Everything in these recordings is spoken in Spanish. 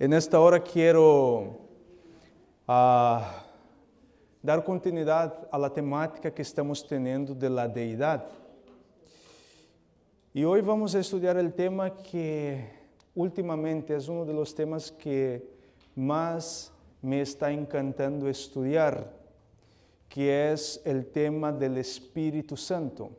En esta hora quiero dar continuidad a la temática que estamos teniendo de la deidad. Y hoy vamos a estudiar el tema que últimamente es uno de los temas que más me está encantando estudiar, que es el tema del Espíritu Santo.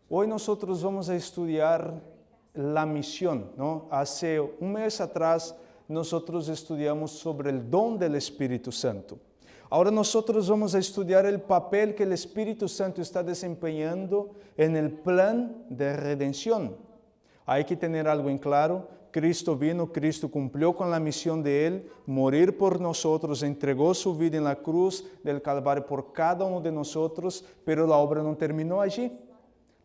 Hoy nosotros vamos a estudiar la misión, ¿no? Hace un mes atrás nosotros estudiamos sobre el don del Espíritu Santo. Ahora nosotros vamos a estudiar el papel que el Espíritu Santo está desempeñando en el plan de redención. Hay que tener algo en claro: Cristo vino, Cristo cumplió con la misión de Él, morir por nosotros, entregó su vida en la cruz del Calvario por cada uno de nosotros, pero la obra no terminó allí.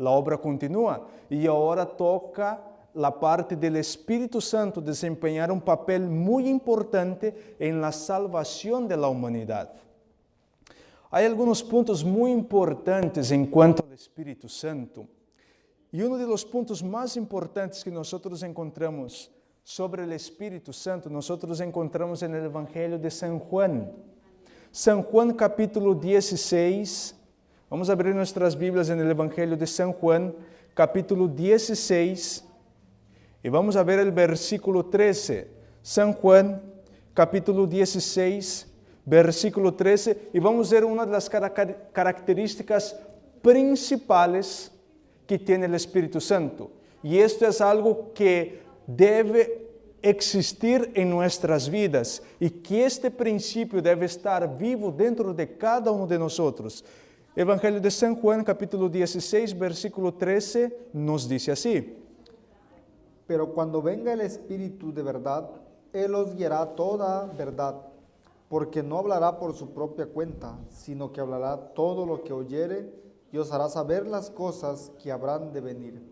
La obra continúa y ahora toca la parte del Espíritu Santo desempeñar un papel muy importante en la salvación de la humanidad. Hay algunos puntos muy importantes en cuanto al Espíritu Santo. Y uno de los puntos más importantes que nosotros encontramos sobre el Espíritu Santo, nosotros encontramos en el Evangelio de San Juan. San Juan capítulo 16, vamos a abrir nuestras Biblias en el Evangelio de San Juan, capítulo 16, y vamos a ver el versículo 13. San Juan, capítulo 16, versículo 13, y vamos a ver una de las características principales que tiene el Espíritu Santo. Y esto es algo que debe existir en nuestras vidas y que este principio debe estar vivo dentro de cada uno de nosotros. Evangelio de San Juan, capítulo 16, versículo 13, nos dice así: Pero cuando venga el Espíritu de verdad, Él os guiará a toda verdad, porque no hablará por su propia cuenta, sino que hablará todo lo que oyere y os hará saber las cosas que habrán de venir.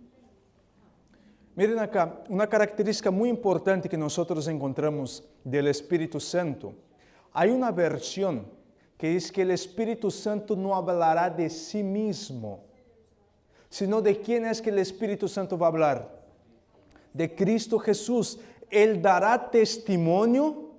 Miren acá, una característica muy importante que nosotros encontramos del Espíritu Santo. Hay una versión que dice que el Espíritu Santo no hablará de sí mismo, sino de quién es que el Espíritu Santo va a hablar. De Cristo Jesús. Él dará testimonio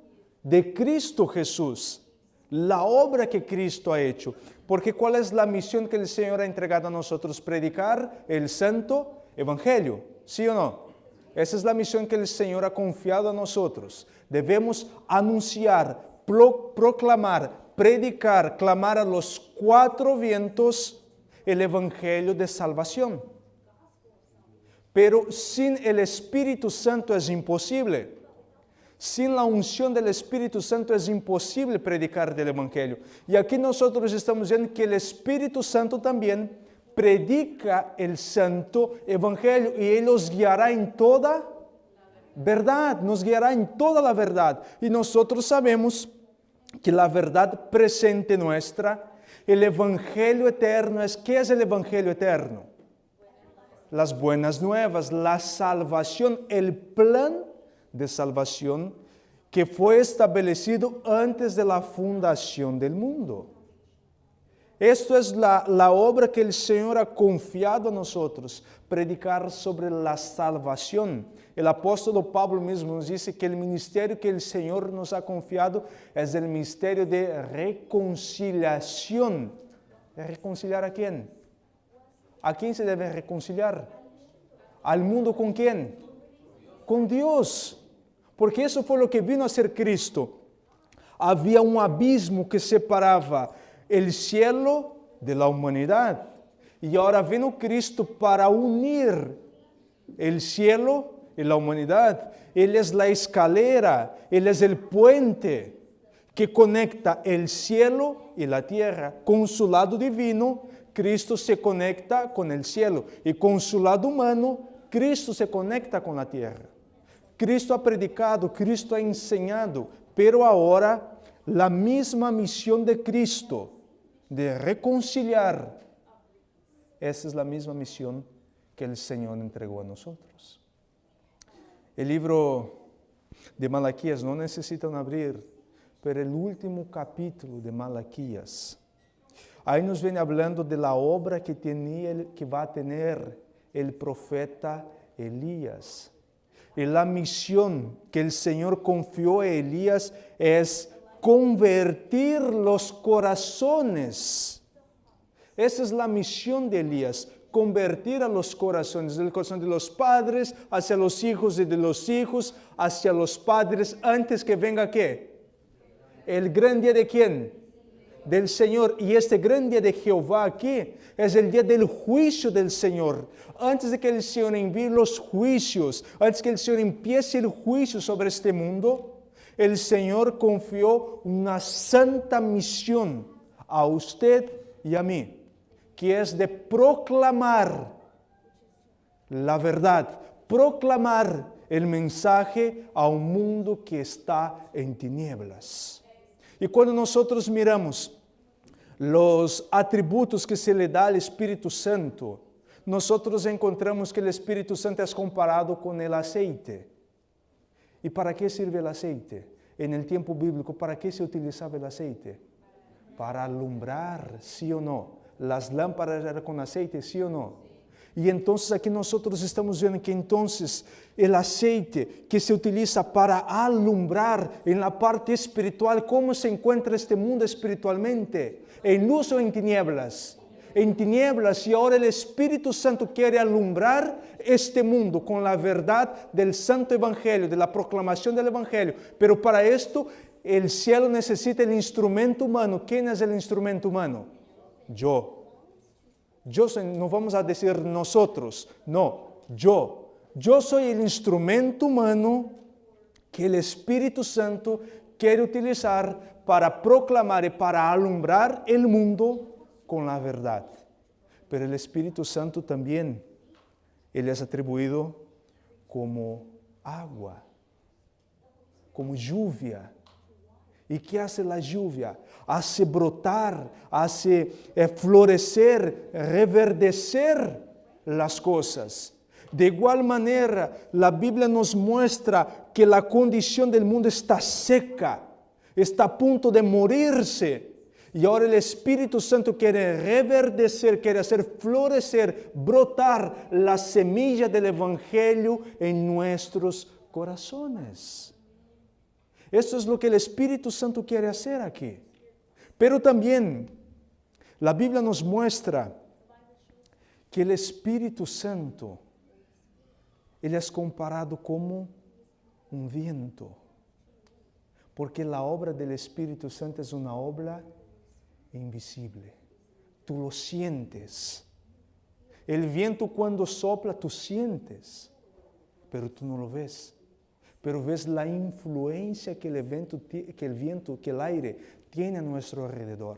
de Cristo Jesús, la obra que Cristo ha hecho. Porque ¿cuál es la misión que el Señor ha entregado a nosotros? Predicar el Santo Evangelio, ¿sí o no? Esa es la misión que el Señor ha confiado a nosotros. Debemos anunciar, proclamar, predicar, clamar a los cuatro vientos el Evangelio de salvación. Pero sin el Espíritu Santo es imposible. Sin la unción del Espíritu Santo es imposible predicar del Evangelio. Y aquí nosotros estamos viendo que el Espíritu Santo también predica el Santo Evangelio y Él nos guiará en toda verdad, nos guiará en toda la verdad. Y nosotros sabemos que la verdad presente nuestra, el Evangelio eterno es, ¿qué es el Evangelio eterno? Las buenas nuevas, la salvación, el plan de salvación que fue establecido antes de la fundación del mundo. Esto es la obra que el Señor ha confiado a nosotros, predicar sobre la salvación. El apóstolo Pablo mismo nos dice que el ministerio que el Señor nos ha confiado es el ministerio de reconciliación. ¿Reconciliar a quién? ¿A quién se debe reconciliar? ¿Al mundo con quién? Con Dios. Porque eso fue lo que vino a ser Cristo. Había un abismo que separaba el cielo de la humanidad. Y ahora vino Cristo para unir el cielo y la humanidad. Él es la escalera, Él es el puente que conecta el cielo y la tierra. Con su lado divino, Cristo se conecta con el cielo. Y con su lado humano, Cristo se conecta con la tierra. Cristo ha predicado, Cristo ha enseñado, pero ahora la misma misión de Cristo de reconciliar, esa es la misma misión que el Señor entregó a nosotros. El libro de Malaquías, no necesitan abrir, pero el último capítulo de Malaquías, ahí nos viene hablando de la obra que va a tener el profeta Elías. y la misión que el Señor confió a Elías es convertir los corazones. Esa es la misión de Elías, convertir a los corazones, del corazón de los padres hacia los hijos y de los hijos hacia los padres, antes que venga ¿qué? El gran día de ¿quién? Del Señor. Y este gran día de Jehová aquí es el día del juicio del Señor. Antes de que el Señor envíe los juicios, antes que el Señor empiece el juicio sobre este mundo, el Señor confió una santa misión a usted y a mí, que es de proclamar la verdad, proclamar el mensaje a un mundo que está en tinieblas. Y cuando nosotros miramos los atributos que se le da al Espíritu Santo, nosotros encontramos que el Espíritu Santo es comparado con el aceite. ¿Y para qué sirve el aceite? En el tiempo bíblico, ¿para qué se utilizaba el aceite? Para alumbrar, ¿sí o no? Las lámparas eran con aceite, ¿sí o no? Y entonces aquí nosotros estamos viendo que entonces el aceite que se utiliza para alumbrar en la parte espiritual, ¿cómo se encuentra este mundo espiritualmente? ¿En luz o en tinieblas? En tinieblas, y ahora el Espíritu Santo quiere alumbrar este mundo con la verdad del Santo Evangelio, de la proclamación del Evangelio. Pero para esto el cielo necesita el instrumento humano. ¿Quién es el instrumento humano? Yo soy, no vamos a decir nosotros, no, yo. Yo soy el instrumento humano que el Espíritu Santo quiere utilizar para proclamar y para alumbrar el mundo con la verdad. Pero el Espíritu Santo también, Él es atribuido como agua, como lluvia. ¿Y qué hace la lluvia? Hace brotar, hace florecer, reverdecer las cosas. De igual manera, la Biblia nos muestra que la condición del mundo está seca, está a punto de morirse. Y ahora el Espíritu Santo quiere reverdecer, quiere hacer florecer, brotar la semilla del Evangelio en nuestros corazones. Esto es lo que el Espíritu Santo quiere hacer aquí. Pero también la Biblia nos muestra que el Espíritu Santo, Él es comparado como un viento. Porque la obra del Espíritu Santo es una obra invisible. Tú lo sientes. El viento cuando sopla, tú sientes, pero tú no lo ves. Pero ves la influencia que el aire tiene a nuestro alrededor.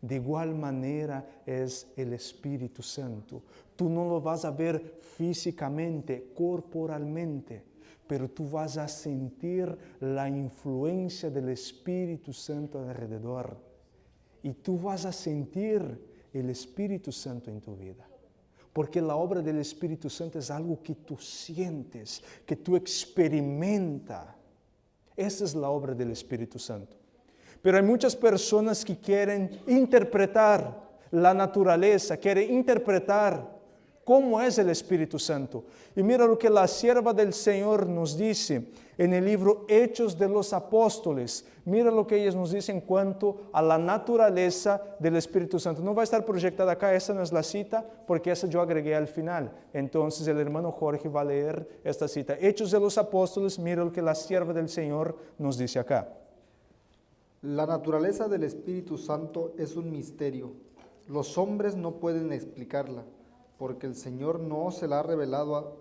De igual manera es el Espíritu Santo. Tú no lo vas a ver físicamente, corporalmente, pero tú vas a sentir la influencia del Espíritu Santo alrededor. Y tú vas a sentir el Espíritu Santo en tu vida. Porque la obra del Espíritu Santo es algo que tú sientes, que tú experimentas. Esa es la obra del Espíritu Santo. Pero hay muchas personas que quieren interpretar la naturaleza, quieren interpretar cómo es el Espíritu Santo. Y mira lo que la sierva del Señor nos dice en el libro Hechos de los Apóstoles. Mira lo que ellos nos dicen en cuanto a la naturaleza del Espíritu Santo. No va a estar proyectada acá, esa no es la cita, porque esa yo agregué al final. Entonces el hermano Jorge va a leer esta cita. Hechos de los Apóstoles, mira lo que la sierva del Señor nos dice acá. La naturaleza del Espíritu Santo es un misterio. Los hombres no pueden explicarla, porque el Señor no se la ha revelado a...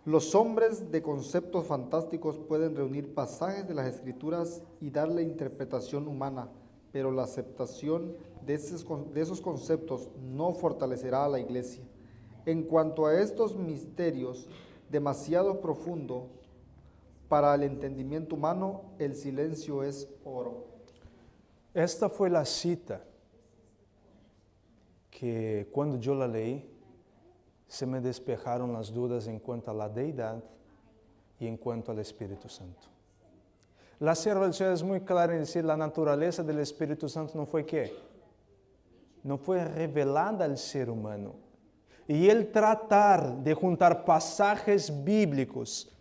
Los hombres de conceptos fantásticos pueden reunir pasajes de las Escrituras y darle interpretación humana, pero la aceptación de esos conceptos no fortalecerá a la Iglesia. En cuanto a estos misterios demasiado profundos para el entendimiento humano, el silencio es oro. Esta fue la cita que cuando yo la leí, se me despejaron las dudas en cuanto a la deidad y en cuanto al Espíritu Santo. La sierva del Señor es muy clara en decir, la naturaleza del Espíritu Santo no fue ¿qué? No fue revelada al ser humano. Y el tratar de juntar pasajes bíblicos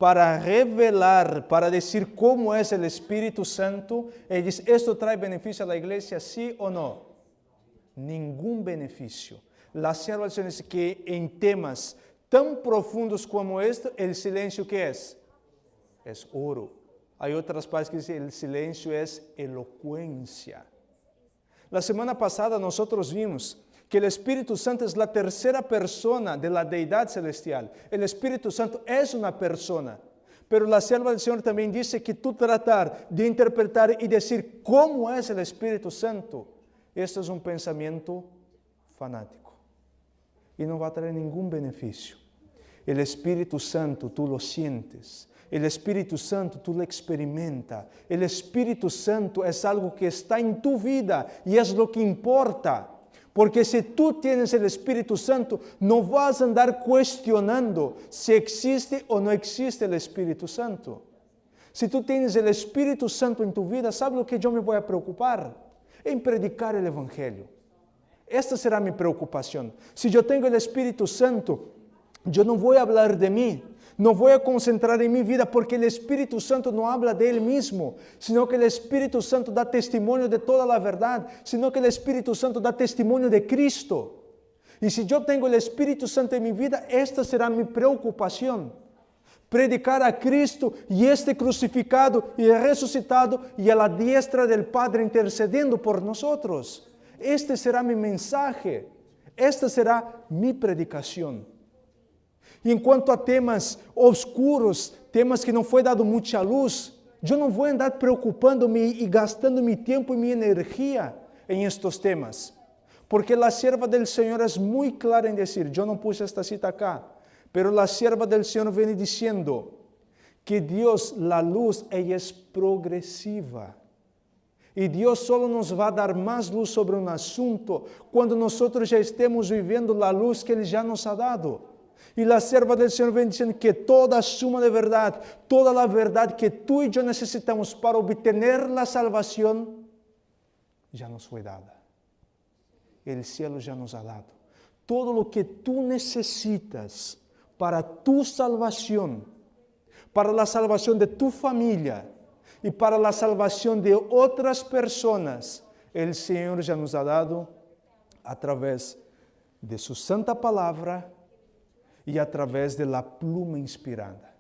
para revelar, para decir cómo es el Espíritu Santo, él dice, ¿esto trae beneficio a la iglesia, sí o no? Ningún beneficio. La salvación es que en temas tan profundos como esto, el silencio, ¿qué es? Es oro. Hay otras partes que dicen, el silencio es elocuencia. La semana pasada nosotros vimos que el Espíritu Santo es la tercera persona de la deidad celestial. El Espíritu Santo es una persona. Pero la sierva del Señor también dice que tú tratar de interpretar y decir cómo es el Espíritu Santo, esto es un pensamiento fanático. Y no va a traer ningún beneficio. El Espíritu Santo tú lo sientes. El Espíritu Santo tú lo experimentas. El Espíritu Santo es algo que está en tu vida y es lo que importa. Porque si tú tienes el Espíritu Santo, no vas a andar cuestionando si existe o no existe el Espíritu Santo. Si tú tienes el Espíritu Santo en tu vida, ¿sabes lo que yo me voy a preocupar? En predicar el Evangelio. Esta será mi preocupación. Si yo tengo el Espíritu Santo, yo no voy a hablar de mí. No voy a concentrar en mi vida porque el Espíritu Santo no habla de Él mismo, sino que el Espíritu Santo da testimonio de toda la verdad, sino que el Espíritu Santo da testimonio de Cristo. Y si yo tengo el Espíritu Santo en mi vida, esta será mi preocupación. Predicar a Cristo y este crucificado y resucitado y a la diestra del Padre intercediendo por nosotros. Este será mi mensaje, esta será mi predicación. Y en cuanto a temas oscuros, temas que no fue dado mucha luz, yo no voy a andar preocupándome y gastando mi tiempo y mi energía en estos temas. Porque la sierva del Señor es muy clara en decir, yo no puse esta cita acá, pero la sierva del Señor viene diciendo que Dios, la luz, ella es progresiva. Y Dios solo nos va a dar más luz sobre un asunto cuando nosotros ya estemos viviendo la luz que Él ya nos ha dado. Y la sierva del Señor viene diciendo que toda suma de verdad, toda la verdad que tú y yo necesitamos para obtener la salvación, ya nos fue dada. El cielo ya nos ha dado. Todo lo que tú necesitas para tu salvación, para la salvación de tu familia y para la salvación de otras personas, el Señor ya nos ha dado a través de su santa palabra y a través de la pluma inspirada.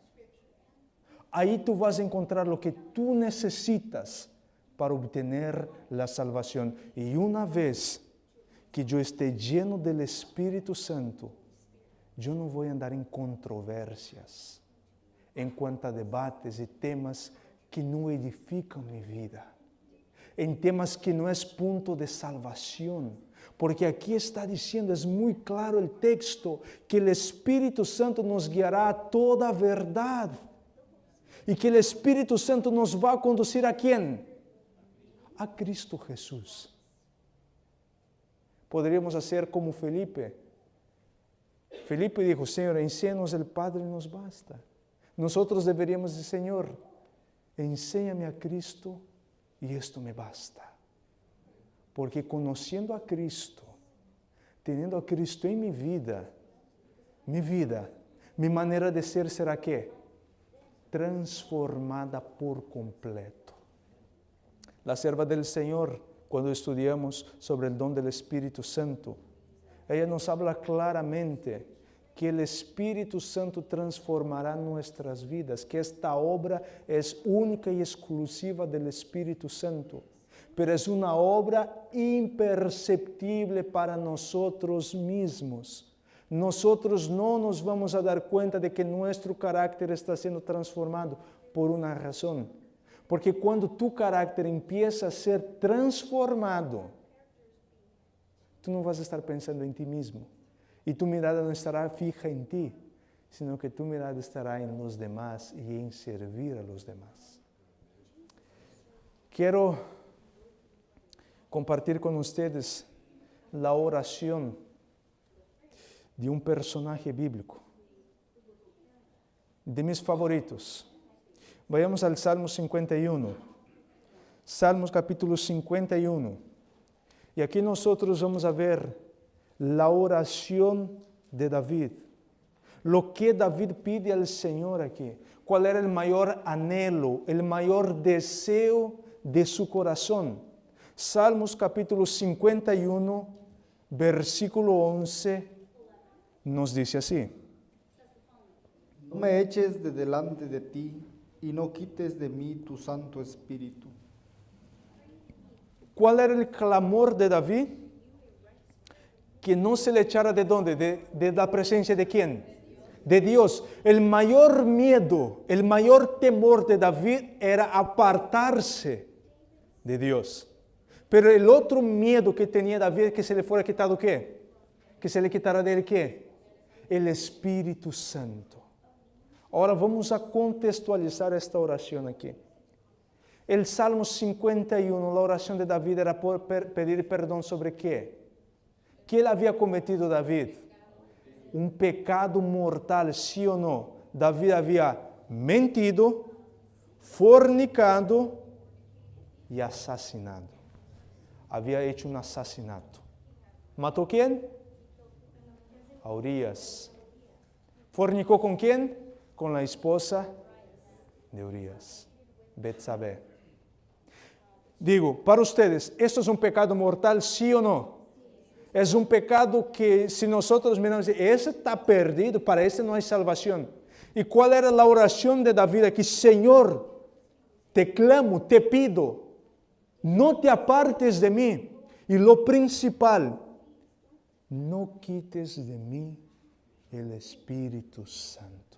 Ahí tú vas a encontrar lo que tú necesitas para obtener la salvación. Y una vez que yo esté lleno del Espíritu Santo, yo no voy a andar en controversias, en cuanto a debates y temas que no edifican mi vida, en temas que no es punto de salvación. Porque aquí está diciendo, es muy claro el texto, que el Espíritu Santo nos guiará a toda verdad. Y que el Espíritu Santo nos va a conducir ¿a quién? A Cristo Jesús. Podríamos hacer como Felipe. Felipe dijo, Señor, enséñanos el Padre y nos basta. Nosotros deberíamos decir, Señor, enséñame a Cristo y esto me basta. Porque conociendo a Cristo, teniendo a Cristo en mi vida, mi manera de ser será ¿qué? Transformada por completo. La sierva del Señor, cuando estudiamos sobre el don del Espíritu Santo, ella nos habla claramente que el Espíritu Santo transformará nuestras vidas, que esta obra es única y exclusiva del Espíritu Santo. Pero es una obra imperceptible para nosotros mismos. Nosotros no nos vamos a dar cuenta de que nuestro carácter está siendo transformado por una razón. Porque cuando tu carácter empieza a ser transformado, tú no vas a estar pensando en ti mismo. Y tu mirada no estará fija en ti, sino que tu mirada estará en los demás y en servir a los demás. Quiero compartir con ustedes la oración de un personaje bíblico, de mis favoritos. Vayamos al Salmo 51. Salmos capítulo 51. Y aquí nosotros vamos a ver la oración de David. Lo que David pide al Señor aquí. ¿Cuál era el mayor anhelo, el mayor deseo de su corazón? Salmos capítulo 51, versículo 11, nos dice así. No me eches de delante de ti y no quites de mí tu Santo Espíritu. ¿Cuál era el clamor de David? Que no se le echara de dónde, de la presencia de quién, de Dios. El mayor miedo, el mayor temor de David era apartarse de Dios. Pero el otro miedo que tenía David es que se le fuera quitado ¿qué? Que se le quitara de él ¿qué? El Espíritu Santo. Ahora vamos a contextualizar esta oración aquí. El Salmo 51, la oración de David era por pedir perdón sobre ¿qué? ¿Qué él había cometido David? Un pecado mortal, ¿sí o no? David había mentido, fornicado y asesinado. Había hecho un asesinato. ¿Mató quién? A Urías. ¿Fornicó con quién? Con la esposa de Urías, Betsabé. Digo, para ustedes, ¿esto es un pecado mortal, sí o no? Es un pecado que si nosotros miramos, ese está perdido, para ese no hay salvación. ¿Y cuál era la oración de David aquí? Señor, te clamo, te pido, no te apartes de mí. Y lo principal, no quites de mí el Espíritu Santo.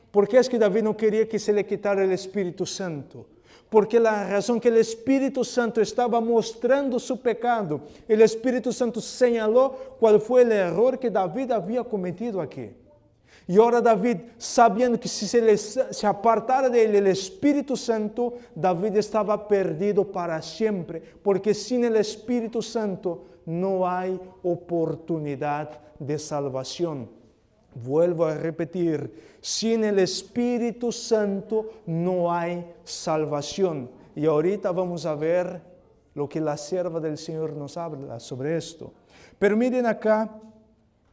¿Por qué es que David no quería que se le quitara el Espíritu Santo? Porque la razón que el Espíritu Santo estaba mostrando su pecado, el Espíritu Santo señaló cuál fue el error que David había cometido aquí. Y ahora David, sabiendo que si se apartara de él el Espíritu Santo, David estaba perdido para siempre, porque sin el Espíritu Santo no hay oportunidad de salvación. Vuelvo a repetir, sin el Espíritu Santo no hay salvación. Y ahorita vamos a ver lo que la sierva del Señor nos habla sobre esto. Pero miren acá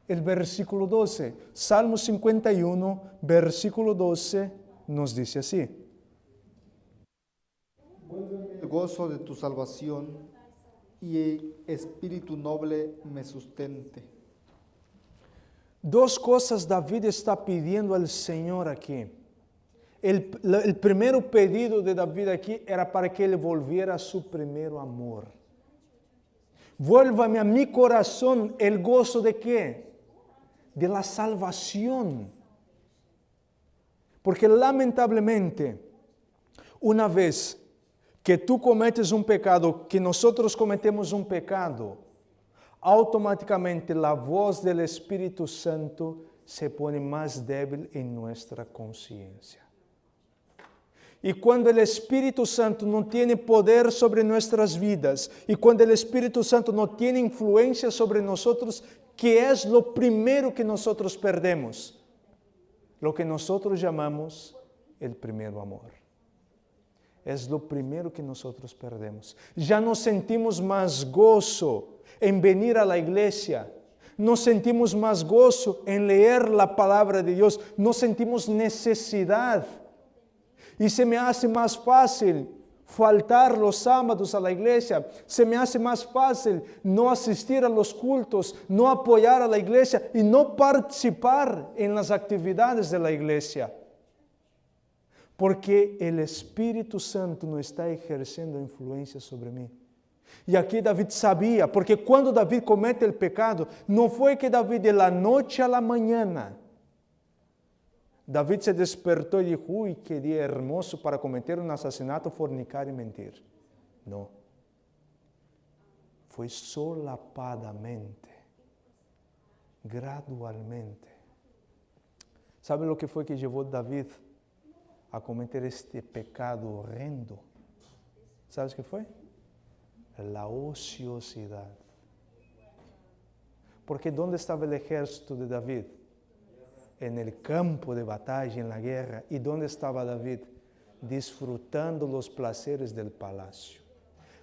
el versículo 12. Salmo 51, versículo 12 nos dice así. Vuélveme el gozo de tu salvación y espíritu noble me sustente. Dos cosas David está pidiendo al Señor aquí. El primer pedido de David aquí era para que él volviera a su primer amor. Vuélvame a mi corazón el gozo de ¿qué? De la salvación. Porque lamentablemente, una vez que tú cometes un pecado, que nosotros cometemos un pecado, automáticamente la voz del Espíritu Santo se pone más débil en nuestra conciencia. Y cuando el Espíritu Santo no tiene poder sobre nuestras vidas, y cuando el Espíritu Santo no tiene influencia sobre nosotros, ¿qué es lo primero que nosotros perdemos? Lo que nosotros llamamos el primer amor. Es lo primero que nosotros perdemos. Ya no sentimos más gozo en venir a la iglesia. No sentimos más gozo en leer la palabra de Dios. No sentimos necesidad. Y se me hace más fácil faltar los sábados a la iglesia. Se me hace más fácil no asistir a los cultos, no apoyar a la iglesia y no participar en las actividades de la iglesia. Porque el Espíritu Santo no está ejerciendo influencia sobre mí. Y aquí David sabía, porque cuando David comete el pecado, no fue que David de la noche a la mañana, David se despertó y dijo, uy, qué día hermoso para cometer un asesinato, fornicar y mentir. No. Fue solapadamente, gradualmente. ¿Sabe lo que fue que llevó David a cometer este pecado horrendo? ¿Sabes qué fue? La ociosidad. Porque ¿dónde estaba el ejército de David? En el campo de batalla, en la guerra. ¿Y dónde estaba David? Disfrutando los placeres del palacio.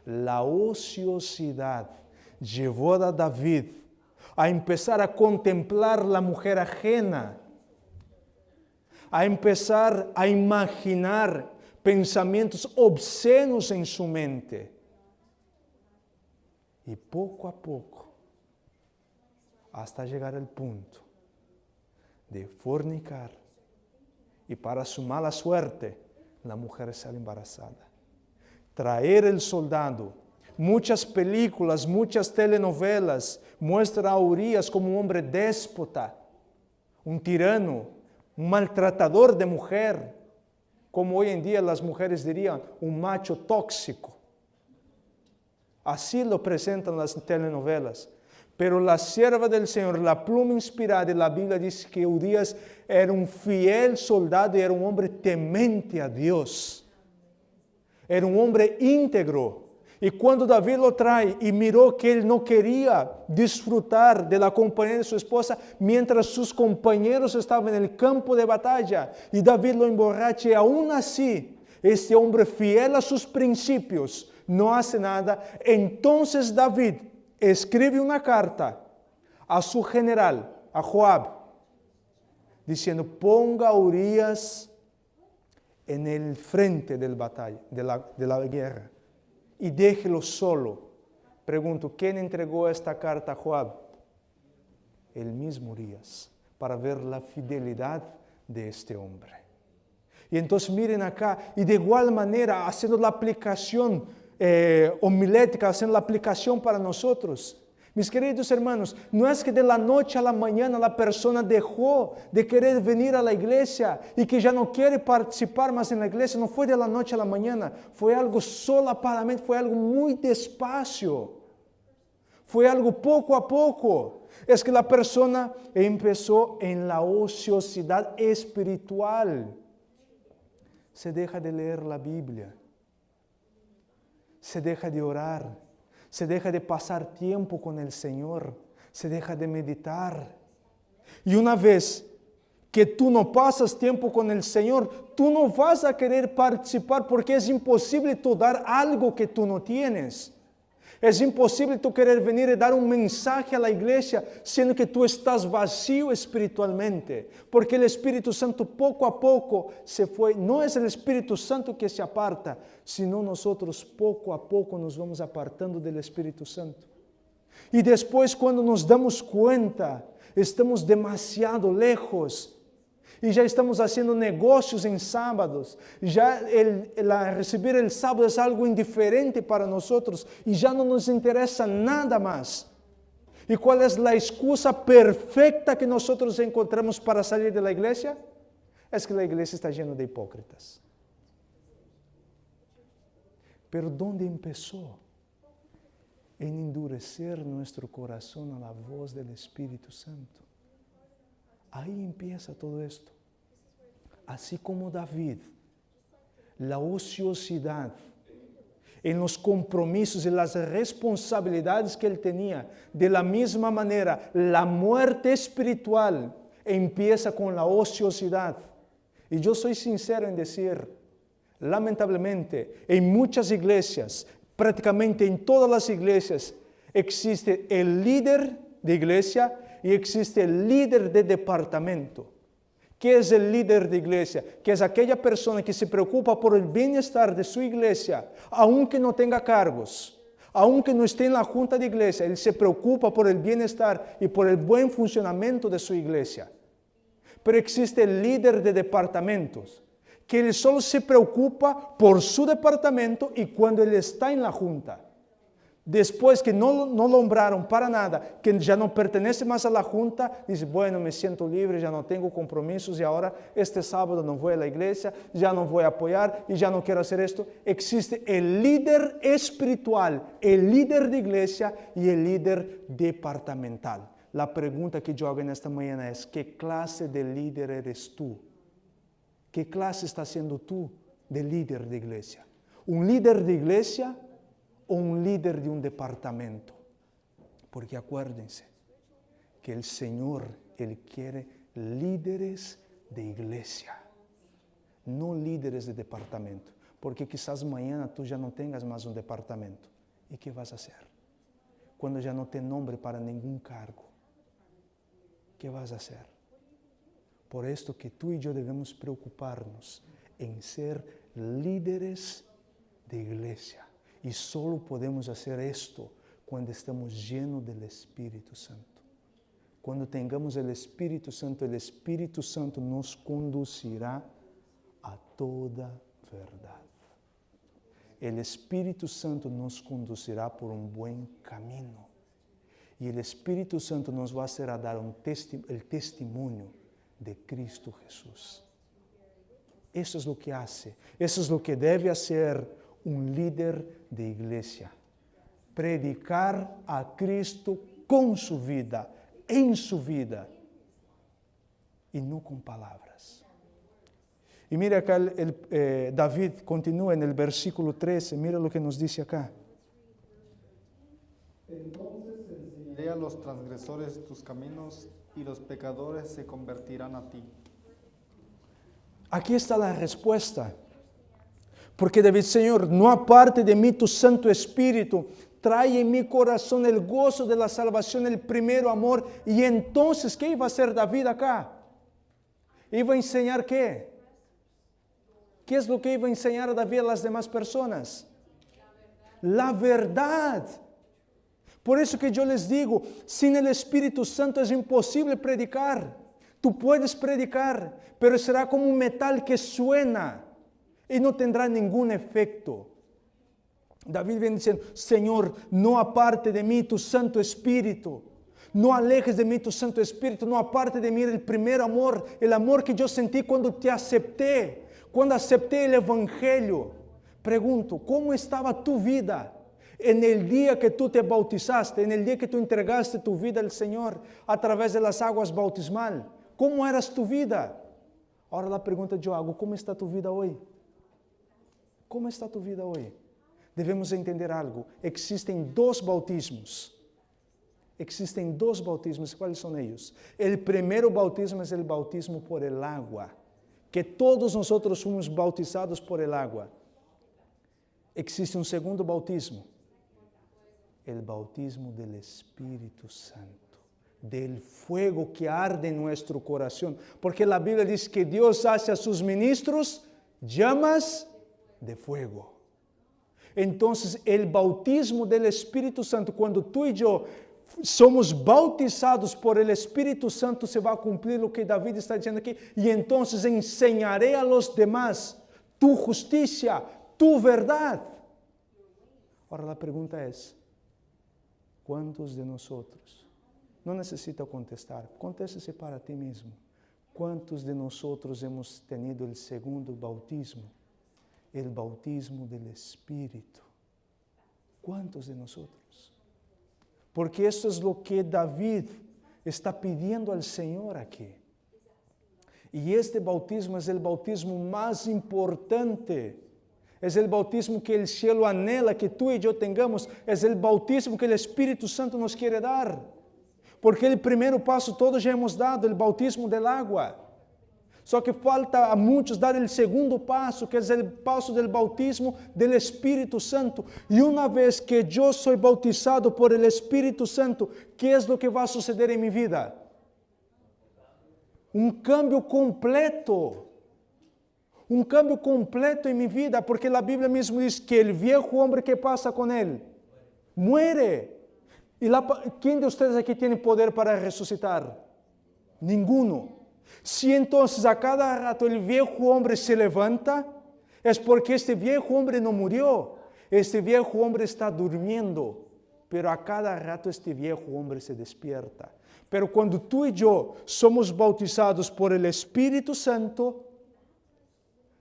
La ociosidad llevó a David a empezar a contemplar la mujer ajena, a empezar a imaginar pensamientos obscenos en su mente. Y poco a poco, hasta llegar al punto de fornicar. Y para su mala suerte, la mujer sale embarazada. Traer el soldado. Muchas películas, muchas telenovelas muestran a Urias como un hombre déspota, un tirano, un maltratador de mujer, como hoy en día las mujeres dirían, un macho tóxico. Así lo presentan las telenovelas. Pero la sierva del Señor, la pluma inspirada de la Biblia dice que Urias era un fiel soldado y era un hombre temente a Dios. Era un hombre íntegro. Y cuando David lo trae y miró que él no quería disfrutar de la compañía de su esposa mientras sus compañeros estaban en el campo de batalla y David lo emborracha y aún así este hombre fiel a sus principios no hace nada, entonces David escribe una carta a su general, a Joab, diciendo, ponga a Urias en el frente del batalla, de la guerra, y déjelo solo. Pregunto, ¿quién entregó esta carta a Joab? El mismo Urias, para ver la fidelidad de este hombre. Y entonces miren acá, y de igual manera, haciendo la aplicación homilética, haciendo la aplicación para nosotros. Mis queridos hermanos, no es que de la noche a la mañana la persona dejó de querer venir a la iglesia y que ya no quiere participar más en la iglesia. No fue de la noche a la mañana, fue algo solapadamente, fue algo muy despacio. Fue algo poco a poco. Es que la persona empezó en la ociosidad espiritual. Se deja de leer la Biblia. Se deja de orar, se deja de pasar tiempo con el Señor, se deja de meditar. Y una vez que tú no pasas tiempo con el Señor, tú no vas a querer participar porque es imposible tú dar algo que tú no tienes. Es imposible tú querer venir y dar un mensaje a la iglesia siendo que tú estás vacío espiritualmente. Porque el Espíritu Santo poco a poco se fue. No es el Espíritu Santo que se aparta, sino nosotros poco a poco nos vamos apartando del Espíritu Santo. Y después cuando nos damos cuenta, estamos demasiado lejos. Y ya estamos haciendo negocios en sábados. Ya recibir el sábado es algo indiferente para nosotros. Y ya no nos interesa nada más. ¿Y cuál es la excusa perfecta que nosotros encontramos para salir de la iglesia? Es que la iglesia está llena de hipócritas. Pero ¿dónde empezó? En endurecer nuestro corazón a la voz del Espíritu Santo. Ahí empieza todo esto. Así como David, la ociosidad en los compromisos y las responsabilidades que él tenía, de la misma manera, la muerte espiritual empieza con la ociosidad. Y yo soy sincero en decir, lamentablemente, en muchas iglesias, prácticamente en todas las iglesias, existe el líder de iglesia y existe el líder de departamento. ¿Qué es el líder de iglesia? Que es aquella persona que se preocupa por el bienestar de su iglesia, aunque no tenga cargos, aunque no esté en la junta de iglesia, él se preocupa por el bienestar y por el buen funcionamiento de su iglesia. Pero existe el líder de departamentos, que él solo se preocupa por su departamento y cuando él está en la junta. Después que no nombraron para nada, que ya no pertenece más a la junta, dice, bueno, me siento libre, ya no tengo compromisos y ahora este sábado no voy a la iglesia, ya no voy a apoyar y ya no quiero hacer esto. Existe el líder espiritual, el líder de iglesia y el líder departamental. La pregunta que yo hago en esta mañana es, ¿qué clase de líder eres tú? ¿Qué clase estás siendo tú de líder de iglesia? ¿Un líder de iglesia o un líder de un departamento? Porque acuérdense que el Señor, Él quiere líderes de iglesia, no líderes de departamento. Porque quizás mañana tú ya no tengas más un departamento. ¿Y qué vas a hacer? Cuando ya no te nombre para ningún cargo. ¿qué vas a hacer? Por esto que tú y yo debemos preocuparnos en ser líderes de iglesia. Y solo podemos hacer esto cuando estamos llenos del Espíritu Santo. Cuando tengamos el Espíritu Santo nos conducirá a toda verdad. El Espíritu Santo nos conducirá por un buen camino. Y el Espíritu Santo nos va a hacer a dar el testimonio de Cristo Jesús. Eso es lo que hace, eso es lo que debe hacer un líder de iglesia. Predicar a Cristo con su vida, en su vida, y no con palabras. Y mira acá, David continúa en el versículo 13, mira lo que nos dice acá. Entonces enseñaré a los transgresores tus caminos y los pecadores se convertirán a ti. Aquí está la respuesta. Porque David, Señor, no aparte de mí tu Santo Espíritu, trae en mi corazón el gozo de la salvación, el primero amor. Y entonces, ¿qué iba a hacer David acá? ¿Iba a enseñar qué? ¿Qué es lo que iba a enseñar a David a las demás personas? La verdad. Por eso que yo les digo, sin el Espíritu Santo es imposible predicar. Tú puedes predicar, pero será como un metal que suena y no tendrá ningún efecto. David viene diciendo, Señor, no aparte de mí tu Santo Espíritu. No alejes de mí tu Santo Espíritu, no aparte de mí el primer amor, el amor que yo sentí cuando te acepté, cuando acepté el Evangelio. Pregunto, ¿cómo estaba tu vida en el día que tú te bautizaste, en el día que tú entregaste tu vida al Señor a través de las aguas bautismal? ¿Cómo eras tu vida? Ahora la pregunta yo hago, ¿cómo está tu vida hoy? ¿Cómo está tu vida hoy? Debemos entender algo. Existen dos bautismos. Existen dos bautismos. ¿Cuáles son ellos? El primero bautismo es el bautismo por el agua. Que todos nosotros somos bautizados por el agua. Existe un segundo bautismo. El bautismo del Espíritu Santo. Del fuego que arde en nuestro corazón. Porque la Biblia dice que Dios hace a sus ministros llamas de fuego. Entonces, el bautismo del Espíritu Santo, cuando tú y yo somos bautizados por el Espíritu Santo, se va a cumplir lo que David está diciendo aquí. Y entonces enseñaré a los demás tu justicia, tu verdad. Ahora la pregunta es, ¿cuántos de nosotros? No necesita contestar, contéstese para ti mismo. ¿Cuántos de nosotros hemos tenido el segundo bautismo? El bautismo del Espíritu. ¿Cuántos de nosotros? Porque esto es lo que David está pidiendo al Señor aquí. Y este bautismo es el bautismo más importante. Es el bautismo que el cielo anhela que tú y yo tengamos. Es el bautismo que el Espíritu Santo nos quiere dar. Porque el primer paso todos ya hemos dado, el bautismo del agua. Só que falta a muchos dar el segundo paso, que es el paso del bautismo del Espíritu Santo. Y una vez que yo soy bautizado por el Espíritu Santo, ¿qué es lo que va a suceder en mi vida? Un cambio completo. Un cambio completo en mi vida, porque la Biblia mismo dice que el viejo hombre, ¿qué pasa con él? Muere. ¿Y quién de ustedes aquí tiene poder para resucitar? Ninguno. Si entonces a cada rato el viejo hombre se levanta, es porque este viejo hombre no murió. Este viejo hombre está durmiendo, pero a cada rato este viejo hombre se despierta. Pero cuando tú y yo somos bautizados por el Espíritu Santo,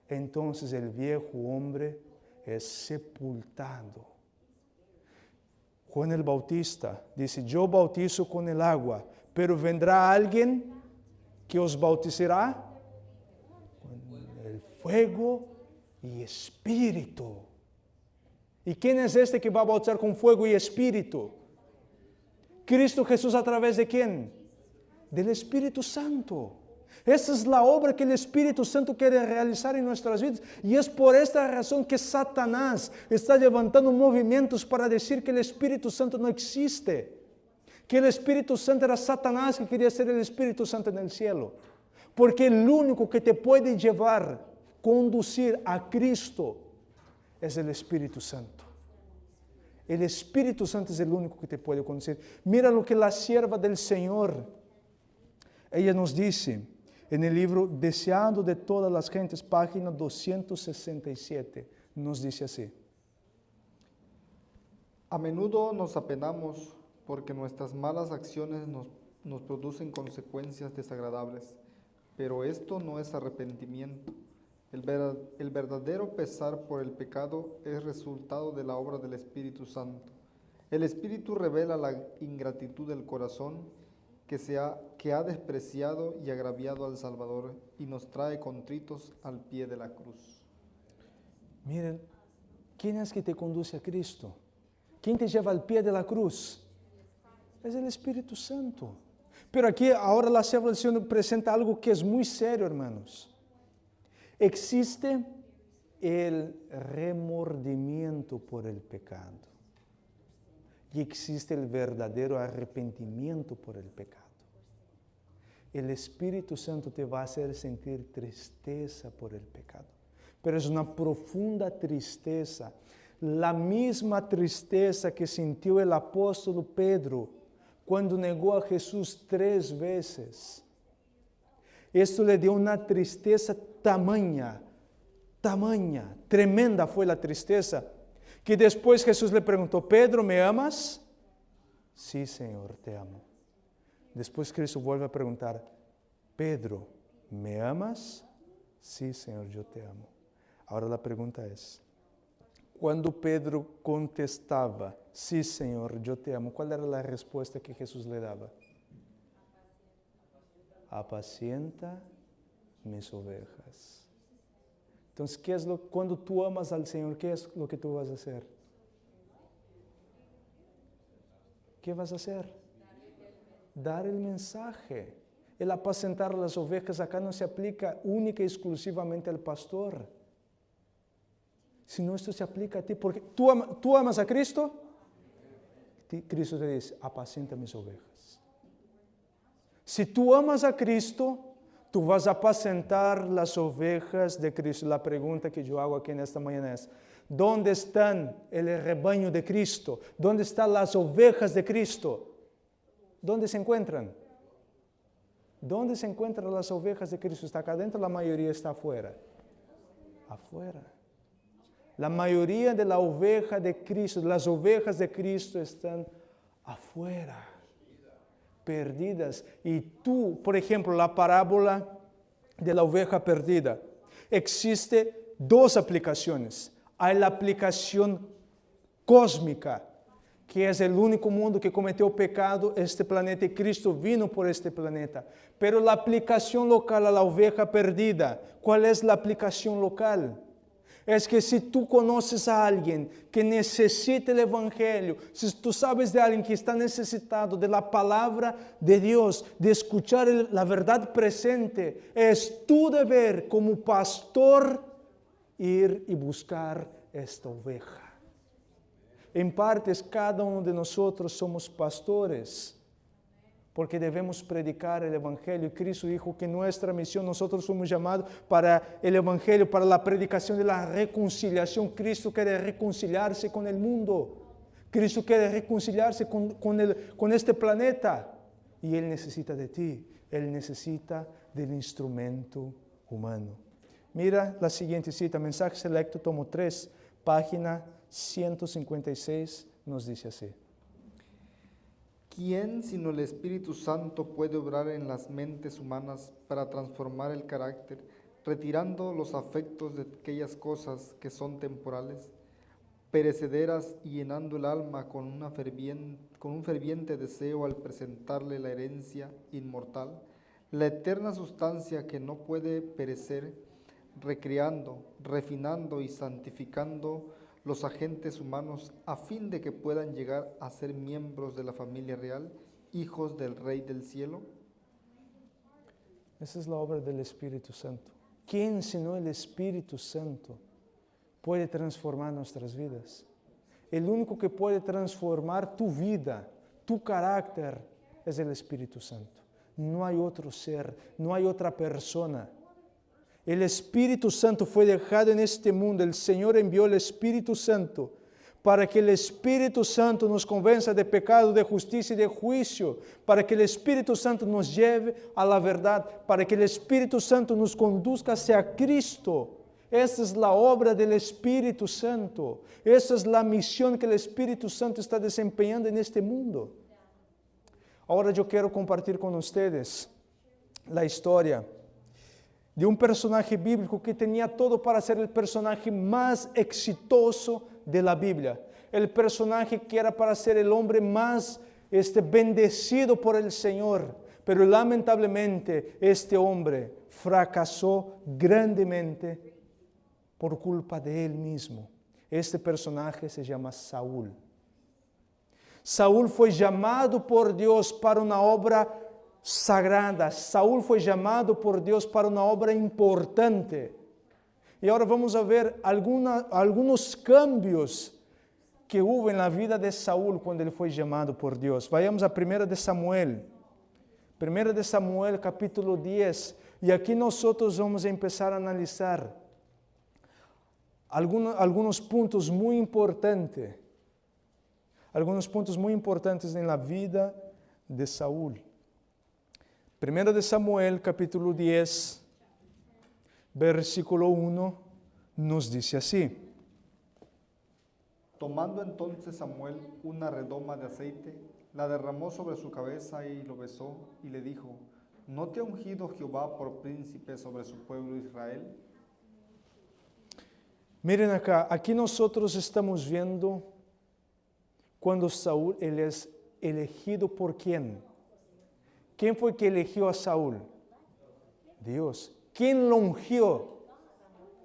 entonces el viejo hombre es sepultado. Juan el Bautista dice, yo bautizo con el agua, pero vendrá alguien que os bautizará con el fuego y espíritu. ¿Y quién es este que va a bautizar con fuego y espíritu? Cristo Jesús, ¿a través de quién? Del Espíritu Santo. Esa es la obra que el Espíritu Santo quiere realizar en nuestras vidas. Y es por esta razón que Satanás está levantando movimientos para decir que el Espíritu Santo no existe. que el Espíritu Santo era Satanás que quería ser el Espíritu Santo en el cielo. Porque el único que te puede llevar, conducir a Cristo es el Espíritu Santo. El Espíritu Santo es el único que te puede conducir. Mira lo que la sierva del Señor, ella nos dice en el libro Deseando de todas las gentes, página 267, nos dice así. A menudo nos apenamos porque nuestras malas acciones nos producen consecuencias desagradables, pero esto no es arrepentimiento. El verdadero pesar por el pecado es resultado de la obra del Espíritu Santo. El Espíritu revela la ingratitud del corazón que ha despreciado y agraviado al Salvador y nos trae contritos al pie de la cruz. Miren, ¿quién es que te conduce a Cristo? ¿Quién te lleva al pie de la cruz? Es el Espíritu Santo. Pero aquí ahora la sierva del Señor presenta algo que es muy serio, hermanos. Existe el remordimiento por el pecado y existe el verdadero arrepentimiento por el pecado. El Espíritu Santo te va a hacer sentir tristeza por el pecado, pero es una profunda tristeza, la misma tristeza que sintió el apóstol Pedro cuando negó a Jesús 3 veces. Esto le dio una tristeza tamaña, tremenda fue la tristeza, que después Jesús le preguntó, Pedro, ¿me amas? Sí, Señor, te amo. Después Cristo vuelve a preguntar, Pedro, ¿me amas? Sí, Señor, yo te amo. Ahora la pregunta es, cuando Pedro contestaba, sí, Señor, yo te amo, ¿cuál era la respuesta que Jesús le daba? Apacienta mis ovejas. Entonces, cuando tú amas al Señor, ¿qué es lo que tú vas a hacer? ¿Qué vas a hacer? Dar el mensaje. El apacentar las ovejas acá no se aplica única y exclusivamente al pastor, sino esto se aplica a ti, porque tú amas a Cristo. Cristo te dice, apacienta mis ovejas. Si tú amas a Cristo, tú vas a apacentar las ovejas de Cristo. La pregunta que yo hago aquí en esta mañana es, ¿dónde están el rebaño de Cristo? ¿Dónde están las ovejas de Cristo? ¿Dónde se encuentran? ¿Dónde se encuentran las ovejas de Cristo? ¿Está acá adentro? La mayoría está afuera. Afuera. La mayoría de la oveja de Cristo, las ovejas de Cristo están afuera, perdidas. Y tú, por ejemplo, la parábola de la oveja perdida, existe 2 aplicaciones. Hay la aplicación cósmica, que es el único mundo que cometió pecado, este planeta, y Cristo vino por este planeta. Pero la aplicación local a la oveja perdida, ¿cuál es la aplicación local? Es que si tú conoces a alguien que necesita el Evangelio, si tú sabes de alguien que está necesitado de la palabra de Dios, de escuchar la verdad presente, es tu deber como pastor ir y buscar esta oveja. En partes, cada uno de nosotros somos pastores, porque debemos predicar el Evangelio. Cristo dijo que nuestra misión, nosotros somos llamados para el Evangelio, para la predicación de la reconciliación. Cristo quiere reconciliarse con el mundo. Cristo quiere reconciliarse con este planeta. Y Él necesita de ti. Él necesita del instrumento humano. Mira la siguiente cita, Mensaje Selecto, tomo 3, página 156, nos dice así. ¿Quién sino el Espíritu Santo puede obrar en las mentes humanas para transformar el carácter, retirando los afectos de aquellas cosas que son temporales, perecederas y llenando el alma con un ferviente deseo al presentarle la herencia inmortal, la eterna sustancia que no puede perecer, recreando, refinando y santificando los agentes humanos a fin de que puedan llegar a ser miembros de la familia real, hijos del Rey del cielo? Esa es la obra del Espíritu Santo. ¿Quién sino el Espíritu Santo puede transformar nuestras vidas? El único que puede transformar tu vida, Tu carácter es el Espíritu Santo. No hay otro ser, no hay otra persona. El Espíritu Santo fue dejado en este mundo. El Señor envió el Espíritu Santo para que el Espíritu Santo nos convenza de pecado, de justicia y de juicio, para que el Espíritu Santo nos lleve a la verdad, para que el Espíritu Santo nos conduzca hacia Cristo. Esa es la obra del Espíritu Santo. Esa es la misión que el Espíritu Santo está desempeñando en este mundo. Ahora yo quiero compartir con ustedes la historia de un personaje bíblico que tenía todo para ser el personaje más exitoso de la Biblia. El personaje que era para ser el hombre más bendecido por el Señor. Pero lamentablemente este hombre fracasó grandemente por culpa de él mismo. Este personaje se llama Saúl. Saúl fue llamado por Dios para una obra sagrada. Saúl fue llamado por Dios para una obra importante. Y ahora vamos a ver algunos cambios que hubo en la vida de Saúl cuando él fue llamado por Dios. Vayamos a 1 de Samuel. 1 de Samuel capítulo 10. Y aquí nosotros vamos a empezar a analizar algunos puntos muy importantes. Algunos puntos muy importantes en la vida de Saúl. 1 de Samuel capítulo 10, versículo 1, nos dice así. Tomando entonces Samuel una redoma de aceite, la derramó sobre su cabeza y lo besó y le dijo, ¿no te ha ungido Jehová por príncipe sobre su pueblo Israel? Miren acá, aquí nosotros estamos viendo cuando Saúl él es elegido por ¿quién? ¿Quién fue que eligió a Saúl? Dios. ¿Quién lo ungió?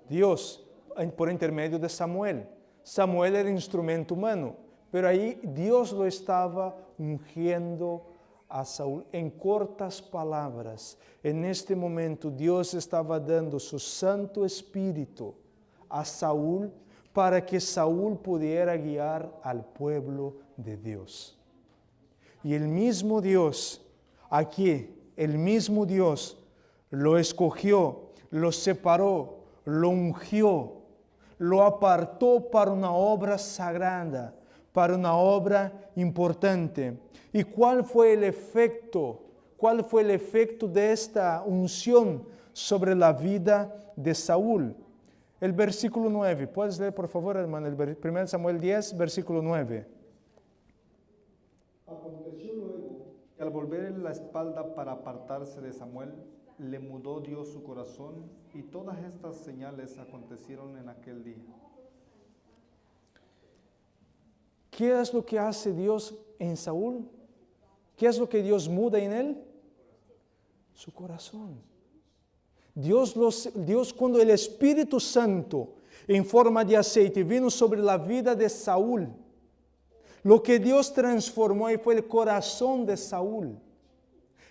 Dios, por intermedio de Samuel. Samuel era instrumento humano, pero ahí Dios lo estaba ungiendo a Saúl. En cortas palabras, en este momento Dios estaba dando su Santo Espíritu a Saúl para que Saúl pudiera guiar al pueblo de Dios. Y el mismo Dios, aquí, el mismo Dios lo escogió, lo separó, lo ungió, lo apartó para una obra sagrada, para una obra importante. ¿Y cuál fue el efecto? ¿Cuál fue el efecto de esta unción sobre la vida de Saúl? El versículo 9. ¿Puedes leer, por favor, hermano? El 1 Samuel 10, versículo 9. Aconteció luego que al volver la espalda para apartarse de Samuel, le mudó Dios su corazón, y todas estas señales acontecieron en aquel día. ¿Qué es lo que hace Dios en Saúl? ¿Qué es lo que Dios muda en él? Su corazón. Dios cuando el Espíritu Santo en forma de aceite vino sobre la vida de Saúl, lo que Dios transformó ahí fue el corazón de Saúl.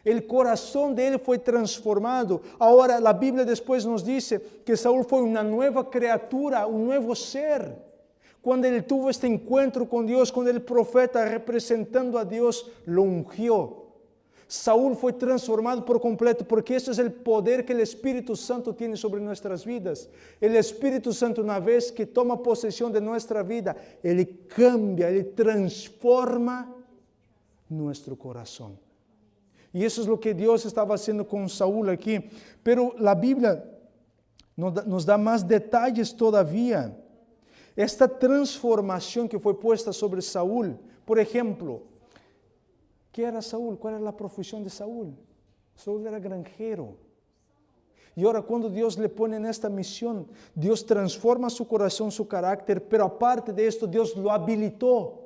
El corazón de él fue transformado. Ahora la Biblia después nos dice que Saúl fue una nueva criatura, un nuevo ser. Cuando él tuvo este encuentro con Dios, cuando el profeta representando a Dios lo ungió. Saúl fue transformado por completo, porque ese es el poder que el Espíritu Santo tiene sobre nuestras vidas. El Espíritu Santo, una vez que toma posesión de nuestra vida, Él cambia, Él transforma nuestro corazón. Y eso es lo que Dios estaba haciendo con Saúl aquí. Pero la Biblia nos da más detalles todavía. Esta transformación que fue puesta sobre Saúl, por ejemplo, ¿qué era Saúl? ¿Cuál era la profesión de Saúl? Saúl era granjero. Y ahora cuando Dios le pone en esta misión, Dios transforma su corazón, su carácter, pero aparte de esto, Dios lo habilitó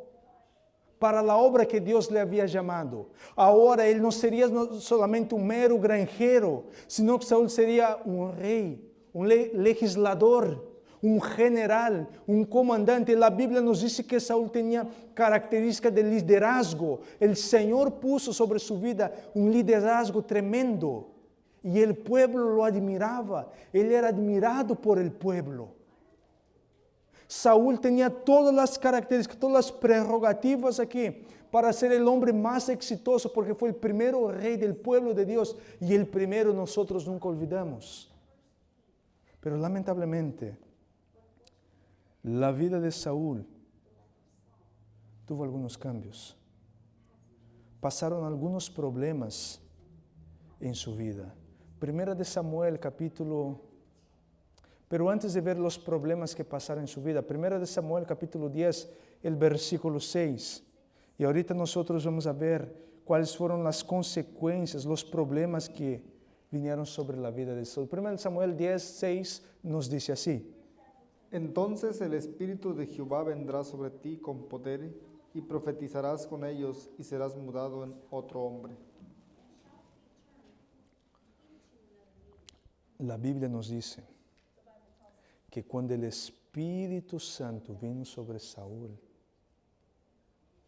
para la obra que Dios le había llamado. Ahora él no sería solamente un mero granjero, sino que Saúl sería un rey, un legislador, un general, un comandante. La Biblia nos dice que Saúl tenía características de liderazgo. El Señor puso sobre su vida un liderazgo tremendo. Y el pueblo lo admiraba. Él era admirado por el pueblo. Saúl tenía todas las características, todas las prerrogativas aquí para ser el hombre más exitoso, porque fue el primero rey del pueblo de Dios y el primero nosotros nunca olvidamos. Pero lamentablemente, la vida de Saúl tuvo algunos cambios. Pasaron algunos problemas en su vida. Primera de Samuel, pero antes de ver los problemas que pasaron en su vida, Primera de Samuel, capítulo 10, el versículo 6. Y ahorita nosotros vamos a ver cuáles fueron las consecuencias, los problemas que vinieron sobre la vida de Saúl. Primera de Samuel 10, 6 nos dice así. Entonces el Espíritu de Jehová vendrá sobre ti con poder, y profetizarás con ellos, y serás mudado en otro hombre. La Biblia nos dice que cuando el Espíritu Santo vino sobre Saúl,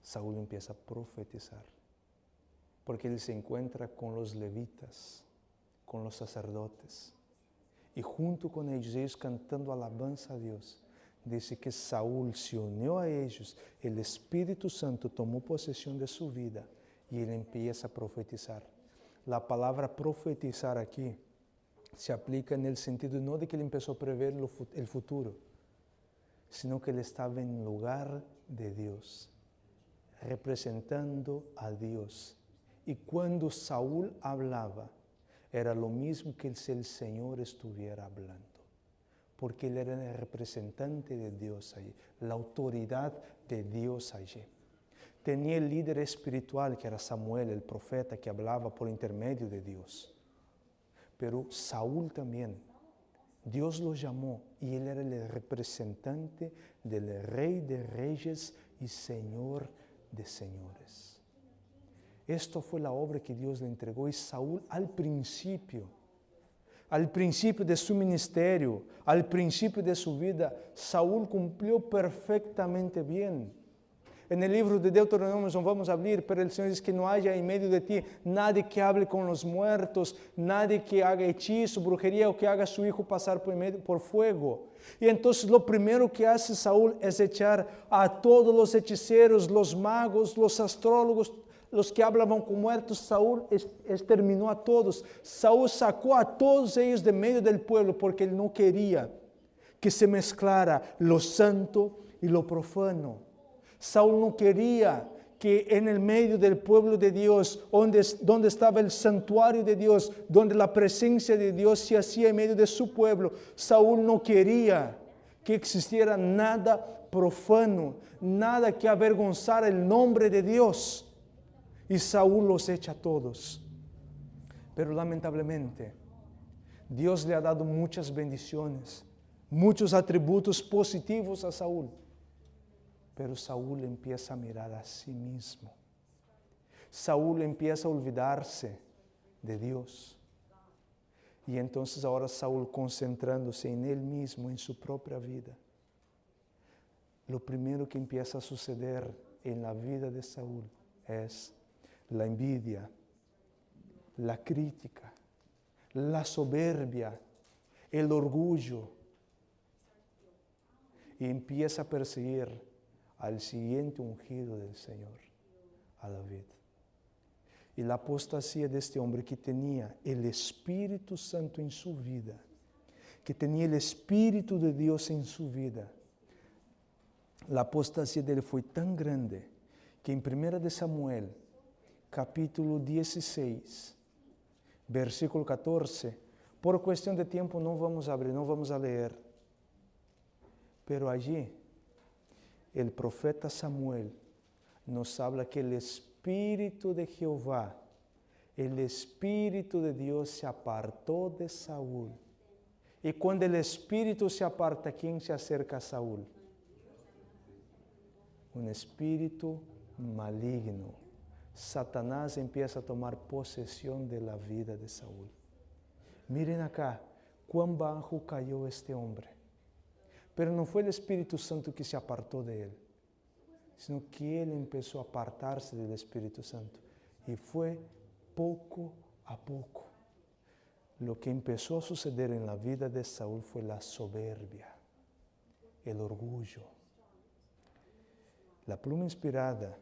Saúl empieza a profetizar, porque él se encuentra con los levitas, con los sacerdotes, y junto con ellos cantando alabanza a Dios, dice que Saúl se unió a ellos, el Espíritu Santo tomó posesión de su vida y él empieza a profetizar. La palabra profetizar aquí se aplica en el sentido no de que él empezó a prever el futuro, sino que él estaba en lugar de Dios, representando a Dios. Y cuando Saúl hablaba, era lo mismo que si el Señor estuviera hablando, porque él era el representante de Dios allí, la autoridad de Dios allí. Tenía el líder espiritual que era Samuel, el profeta que hablaba por intermedio de Dios. Pero Saúl también, Dios lo llamó y él era el representante del Rey de Reyes y Señor de Señores. Esto fue la obra que Dios le entregó y Saúl al principio de su ministerio, al principio de su vida, Saúl cumplió perfectamente bien. En el libro de Deuteronomio no vamos a abrir, pero el Señor dice que no haya en medio de ti nadie que hable con los muertos, nadie que haga hechizo, brujería o que haga a su hijo pasar por fuego. Y entonces lo primero que hace Saúl es echar a todos los hechiceros, los magos, los astrólogos, los que hablaban con muertos. Saúl exterminó a todos. Saúl sacó a todos ellos de medio del pueblo porque él no quería que se mezclara lo santo y lo profano. Saúl no quería que en el medio del pueblo de Dios, donde estaba el santuario de Dios, donde la presencia de Dios se hacía en medio de su pueblo, Saúl no quería que existiera nada profano, nada que avergonzara el nombre de Dios. Y Saúl los echa a todos. Pero lamentablemente, Dios le ha dado muchas bendiciones, muchos atributos positivos a Saúl. Pero Saúl empieza a mirar a sí mismo. Saúl empieza a olvidarse de Dios. Y entonces ahora Saúl, concentrándose en él mismo, en su propia vida, lo primero que empieza a suceder en la vida de Saúl es la envidia, la crítica, la soberbia, el orgullo. Y empieza a perseguir al siguiente ungido del Señor, a David. Y la apostasía de este hombre que tenía el Espíritu Santo en su vida, que tenía el Espíritu de Dios en su vida, la apostasía de él fue tan grande que en 1 de Samuel, capítulo 16, versículo 14, por cuestión de tiempo no vamos a abrir, no vamos a leer, pero allí el profeta Samuel nos habla que el Espíritu de Jehová, el Espíritu de Dios se apartó de Saúl. Y cuando el Espíritu se aparta, ¿quién se acerca a Saúl? Un espíritu maligno. Satanás empieza a tomar posesión de la vida de Saúl. Miren acá, cuán bajo cayó este hombre. Pero no fue el Espíritu Santo que se apartó de él, sino que él empezó a apartarse del Espíritu Santo. Y fue poco a poco. Lo que empezó a suceder en la vida de Saúl fue la soberbia, el orgullo. La pluma inspirada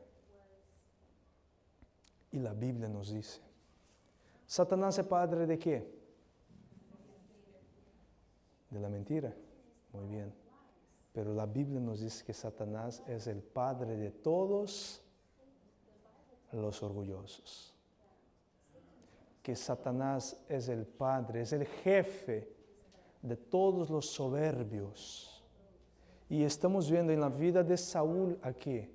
y la Biblia nos dice, ¿Satanás es padre de qué? De la mentira. Muy bien. Pero la Biblia nos dice que Satanás es el padre de todos los orgullosos. Que Satanás es el padre, es el jefe de todos los soberbios. Y estamos viendo en la vida de Saúl aquí,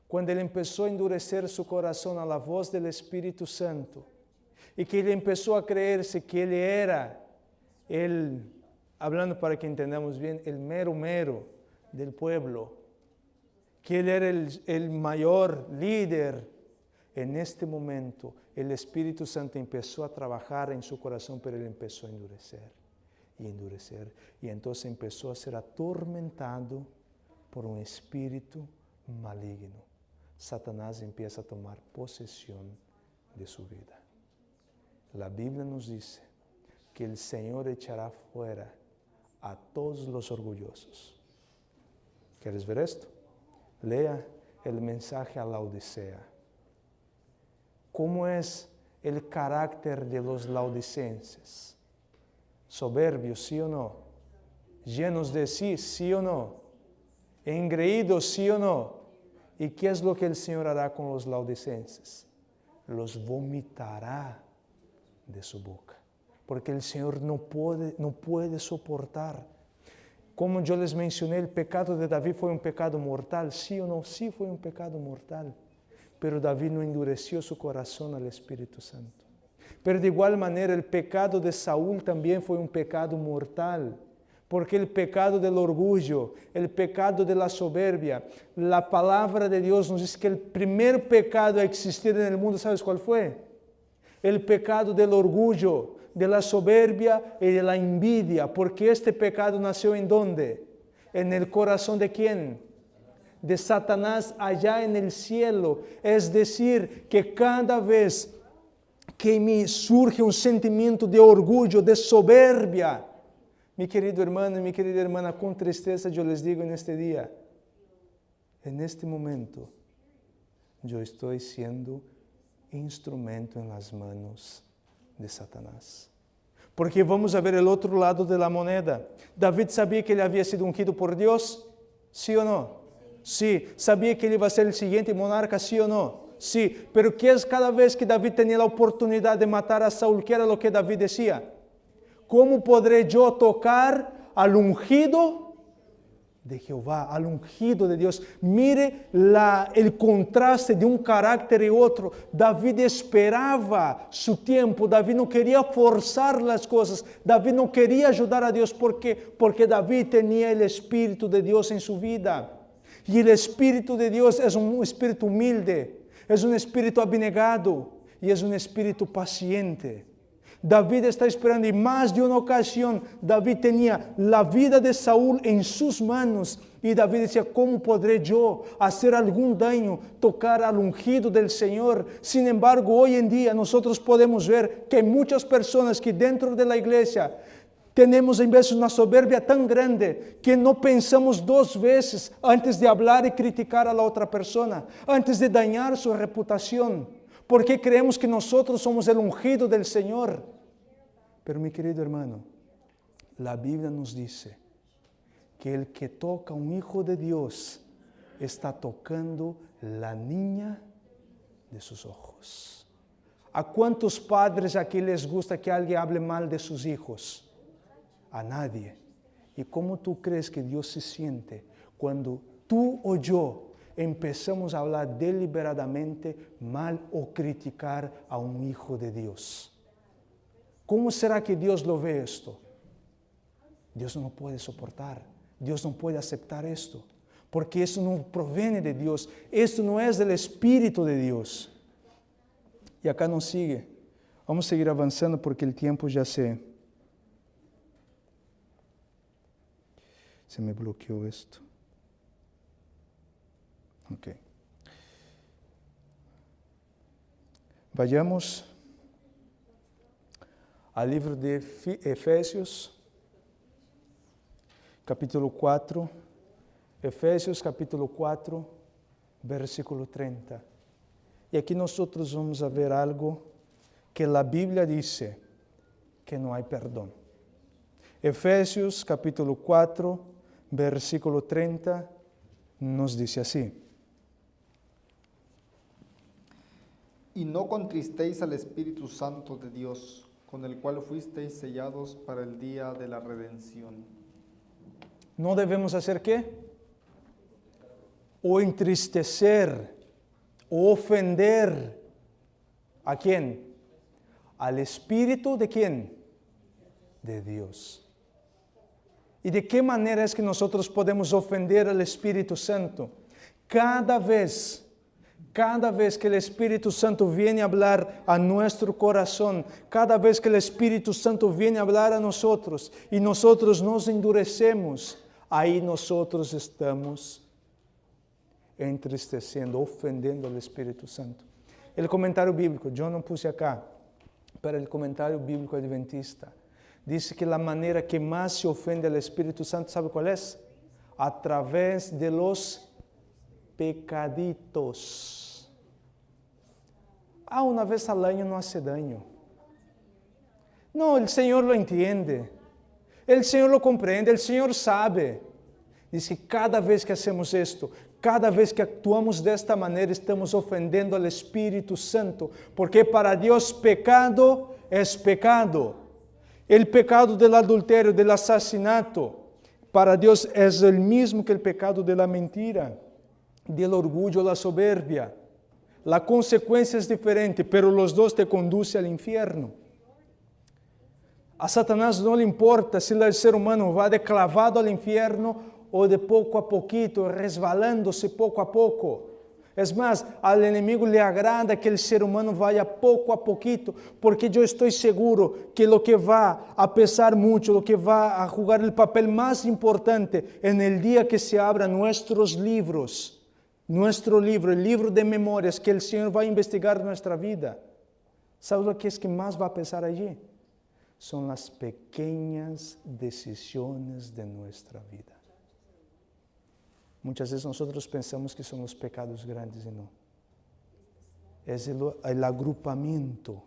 cuando él empezó a endurecer su corazón a la voz del Espíritu Santo, y que él empezó a creerse que él era, hablando para que entendamos bien, el mero del pueblo, que él era el mayor líder. En este momento, el Espíritu Santo empezó a trabajar en su corazón, pero él empezó a endurecer. Y entonces empezó a ser atormentado por un espíritu maligno. Satanás empieza a tomar posesión de su vida. La Biblia nos dice que el Señor echará fuera a todos los orgullosos. ¿Quieres ver esto? Lea el mensaje a la Odisea. ¿Cómo es el carácter de los laodicenses? Soberbios, ¿sí o no? Llenos de sí, ¿sí o no? Engreídos, ¿sí o no? ¿Y qué es lo que el Señor hará con los laodicenses? Los vomitará de su boca. Porque el Señor no puede soportar. Como yo les mencioné, el pecado de David fue un pecado mortal, ¿sí o no? Sí fue un pecado mortal. Pero David no endureció su corazón al Espíritu Santo. Pero de igual manera el pecado de Saúl también fue un pecado mortal. Porque el pecado del orgullo, el pecado de la soberbia, la palabra de Dios nos dice que el primer pecado a existir en el mundo, ¿sabes cuál fue? El pecado del orgullo, de la soberbia y de la envidia. Porque este pecado nació ¿en dónde? ¿En el corazón de quién? De Satanás allá en el cielo. Es decir, que cada vez que me surge un sentimiento de orgullo, de soberbia, mi querido hermano y mi querida hermana, con tristeza yo les digo en este día, en este momento, yo estoy siendo instrumento en las manos de Satanás. Porque vamos a ver el otro lado de la moneda. David sabía que él había sido ungido por Dios, ¿sí o no? Sí. ¿Sabía que él iba a ser el siguiente monarca, sí o no? Sí. Pero ¿qué es cada vez que David tenía la oportunidad de matar a Saúl? ¿Qué era lo que David decía? ¿Cómo podré yo tocar al ungido de Jehová, al ungido de Dios? Mire el contraste de un carácter y otro. David esperaba su tiempo. David no quería forzar las cosas. David no quería ayudar a Dios. ¿Por qué? Porque David tenía el Espíritu de Dios en su vida. Y el Espíritu de Dios es un espíritu humilde, es un espíritu abnegado y es un espíritu paciente. David está esperando, y más de una ocasión David tenía la vida de Saúl en sus manos, y David decía, ¿cómo podré yo hacer algún daño, tocar al ungido del Señor? Sin embargo, hoy en día nosotros podemos ver que hay muchas personas que dentro de la iglesia tenemos en vez una soberbia tan grande que no pensamos dos veces antes de hablar y criticar a la otra persona, antes de dañar su reputación, porque creemos que nosotros somos el ungido del Señor. Pero mi querido hermano, la Biblia nos dice que el que toca a un hijo de Dios está tocando la niña de sus ojos. ¿A cuántos padres aquí les gusta que alguien hable mal de sus hijos? A nadie. ¿Y cómo tú crees que Dios se siente cuando tú o yo empezamos a hablar deliberadamente mal o criticar a un hijo de Dios? ¿Cómo será que Dios lo ve esto? Dios no puede soportar, Dios no puede aceptar esto, porque esto no proviene de Dios, esto no es del Espíritu de Dios. Y acá nos sigue. Vamos a seguir avanzando porque el tiempo ya se me bloqueó esto. Ok. Vayamos al libro de Efesios, capítulo 4, Efesios capítulo 4, versículo 30. Y aquí nosotros vamos a ver algo que la Biblia dice que no hay perdón. Efesios capítulo 4, versículo 30 nos dice así. Y no contristéis al Espíritu Santo de Dios, con el cual fuisteis sellados para el día de la redención. ¿No debemos hacer qué? O entristecer, o ofender. ¿A quién? Al Espíritu de quién? De Dios. ¿Y de qué manera es que nosotros podemos ofender al Espíritu Santo? Cada vez que el Espíritu Santo viene a hablar a nuestro corazón, cada vez que el Espíritu Santo viene a hablar a nosotros y nosotros nos endurecemos, ahí nosotros estamos entristeciendo, ofendiendo al Espíritu Santo. El comentario bíblico, yo no puse acá, pero el comentario bíblico adventista dice que la manera que más se ofende al Espíritu Santo, ¿sabe cuál es? A través de los pecaditos. Una vez al año no hace daño. No, el Señor lo entiende. El Señor lo comprende, el Señor sabe. Dice que cada vez que hacemos esto, cada vez que actuamos de esta manera, estamos ofendiendo al Espíritu Santo, porque para Dios pecado es pecado. El pecado del adulterio, del asesinato, para Dios es el mismo que el pecado de la mentira, del orgullo, la soberbia. La consecuencia es diferente, pero los dos te conducen al infierno. A Satanás no le importa si el ser humano va de clavado al infierno o de poco a poquito, resbalándose poco a poco. Es más, al enemigo le agrada que el ser humano vaya poco a poquito, porque yo estoy seguro que lo que va a pesar mucho, lo que va a jugar el papel más importante en el día que se abran nuestros libros, nuestro libro, el libro de memorias que el Señor va a investigar nuestra vida. ¿Sabes lo que es que más va a pesar allí? Son las pequeñas decisiones de nuestra vida. Muchas veces nosotros pensamos que son los pecados grandes y no. Es el agrupamiento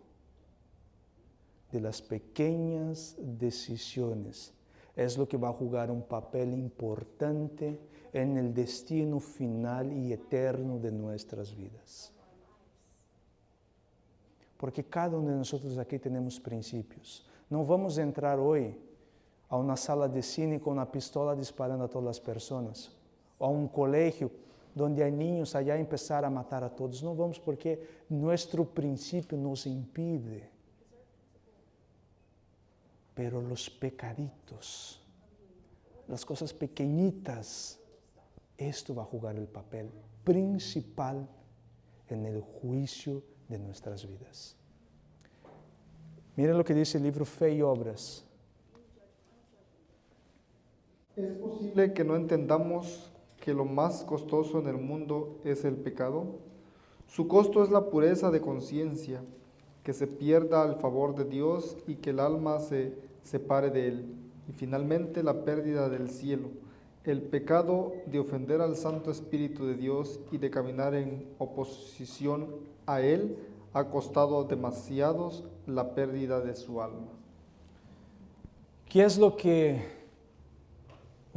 de las pequeñas decisiones. Es lo que va a jugar un papel importante en el destino final y eterno de nuestras vidas. Porque cada uno de nosotros aquí tenemos principios. No vamos a entrar hoy a una sala de cine con una pistola disparando a todas las personas. O a un colegio donde hay niños allá a empezar a matar a todos. No vamos porque nuestro principio nos impide. Pero los pecaditos, las cosas pequeñitas, esto va a jugar el papel principal en el juicio de nuestras vidas. Miren lo que dice el libro Fe y Obras. ¿Es posible que no entendamos que lo más costoso en el mundo es el pecado? Su costo es la pureza de conciencia, que se pierda al favor de Dios y que el alma se separe de Él. Y finalmente la pérdida del cielo. El pecado de ofender al Santo Espíritu de Dios y de caminar en oposición a Él ha costado demasiados la pérdida de su alma. ¿Qué es lo que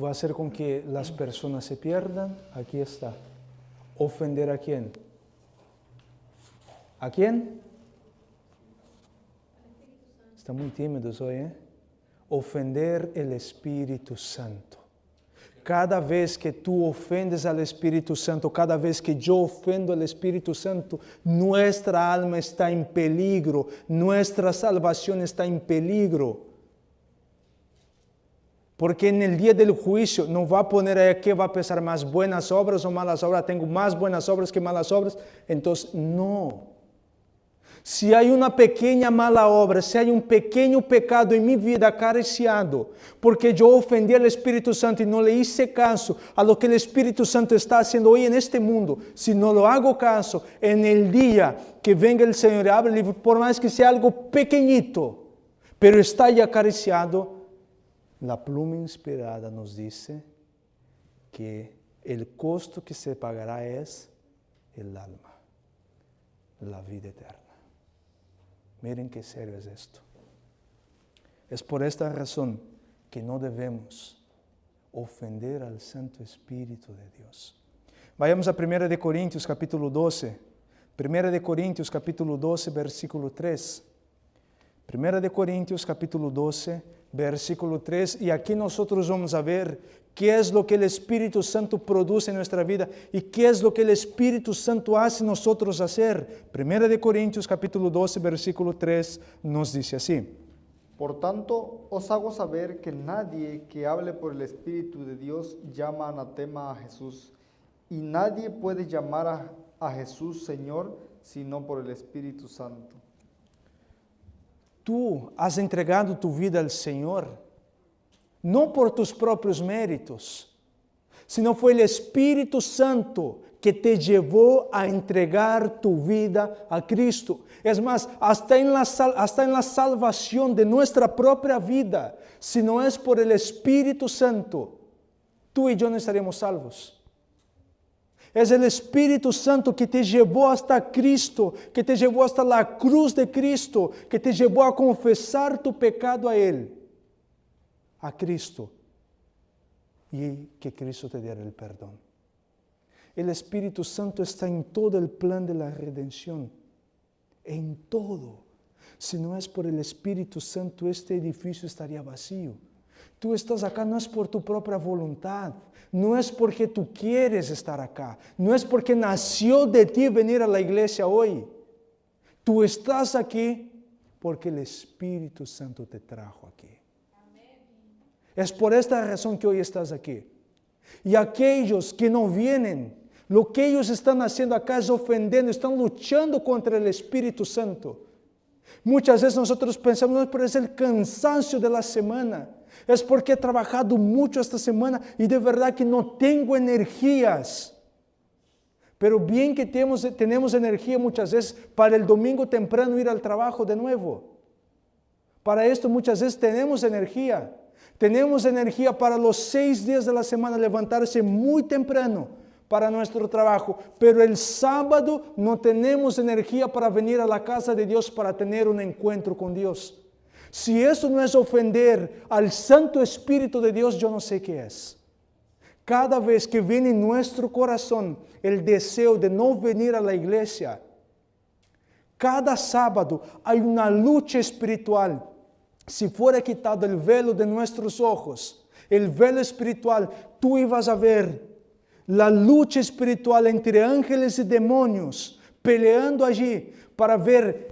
va a hacer con que las personas se pierdan? Aquí está. ¿Ofender a quién? ¿A quién? Están muy tímidos hoy, ¿eh? Ofender el Espíritu Santo. Cada vez que tú ofendes al Espíritu Santo, cada vez que yo ofendo al Espíritu Santo, nuestra alma está en peligro, nuestra salvación está en peligro. Porque en el día del juicio no va a poner ahí qué va a pesar más, buenas obras o malas obras. Tengo más buenas obras que malas obras. Entonces, no. Si hay una pequeña mala obra, si hay un pequeño pecado en mi vida acariciado, porque yo ofendí al Espíritu Santo y no le hice caso a lo que el Espíritu Santo está haciendo hoy en este mundo, si no lo hago caso, en el día que venga el Señor y abre el libro, por más que sea algo pequeñito, pero está ya acariciado, la pluma inspirada nos dice que el costo que se pagará es el alma, la vida eterna. Miren qué serio es esto. Es por esta razón que no debemos ofender al Santo Espíritu de Dios. Vayamos a 1 de Corintios capítulo 12. 1 de Corintios capítulo 12, versículo 3. 1 de Corintios capítulo 12, versículo 3. Y aquí nosotros vamos a ver qué es lo que el Espíritu Santo produce en nuestra vida y qué es lo que el Espíritu Santo hace nosotros hacer. 1 de Corintios capítulo 12, versículo 3 nos dice así. Por tanto, os hago saber que nadie que hable por el Espíritu de Dios llama anatema a Jesús, y nadie puede llamar a Jesús Señor sino por el Espíritu Santo. Tú has entregado tu vida al Señor, no por tus propios méritos, sino fue el Espíritu Santo que te llevó a entregar tu vida a Cristo. Es más, hasta en la salvación de nuestra propia vida, si no es por el Espíritu Santo, tú y yo no estaríamos salvos. Es el Espíritu Santo que te llevó hasta Cristo, que te llevó hasta la cruz de Cristo, que te llevó a confesar tu pecado a Él, a Cristo, y que Cristo te diera el perdón. El Espíritu Santo está en todo el plan de la redención, en todo. Si no es por el Espíritu Santo, este edificio estaría vacío. Tú estás acá no es por tu propia voluntad, no es porque tú quieres estar acá, no es porque nació de ti venir a la iglesia hoy. Tú estás aquí porque el Espíritu Santo te trajo aquí. Es por esta razón que hoy estás aquí. Y aquellos que no vienen, lo que ellos están haciendo acá es ofendiendo, están luchando contra el Espíritu Santo. Muchas veces nosotros pensamos, no, pero es el cansancio de la semana. Es porque he trabajado mucho esta semana y de verdad que no tengo energías. Pero bien que tenemos energía muchas veces para el domingo temprano ir al trabajo de nuevo. Para esto muchas veces tenemos energía. Tenemos energía para los 6 días de la semana levantarse muy temprano para nuestro trabajo, pero el sábado no tenemos energía para venir a la casa de Dios para tener un encuentro con Dios. Si eso no es ofender al Santo Espíritu de Dios, yo no sé qué es. Cada vez que viene en nuestro corazón el deseo de no venir a la iglesia, cada sábado hay una lucha espiritual. Si fuera quitado el velo de nuestros ojos, el velo espiritual, tú ibas a ver la lucha espiritual entre ángeles y demonios, peleando allí para ver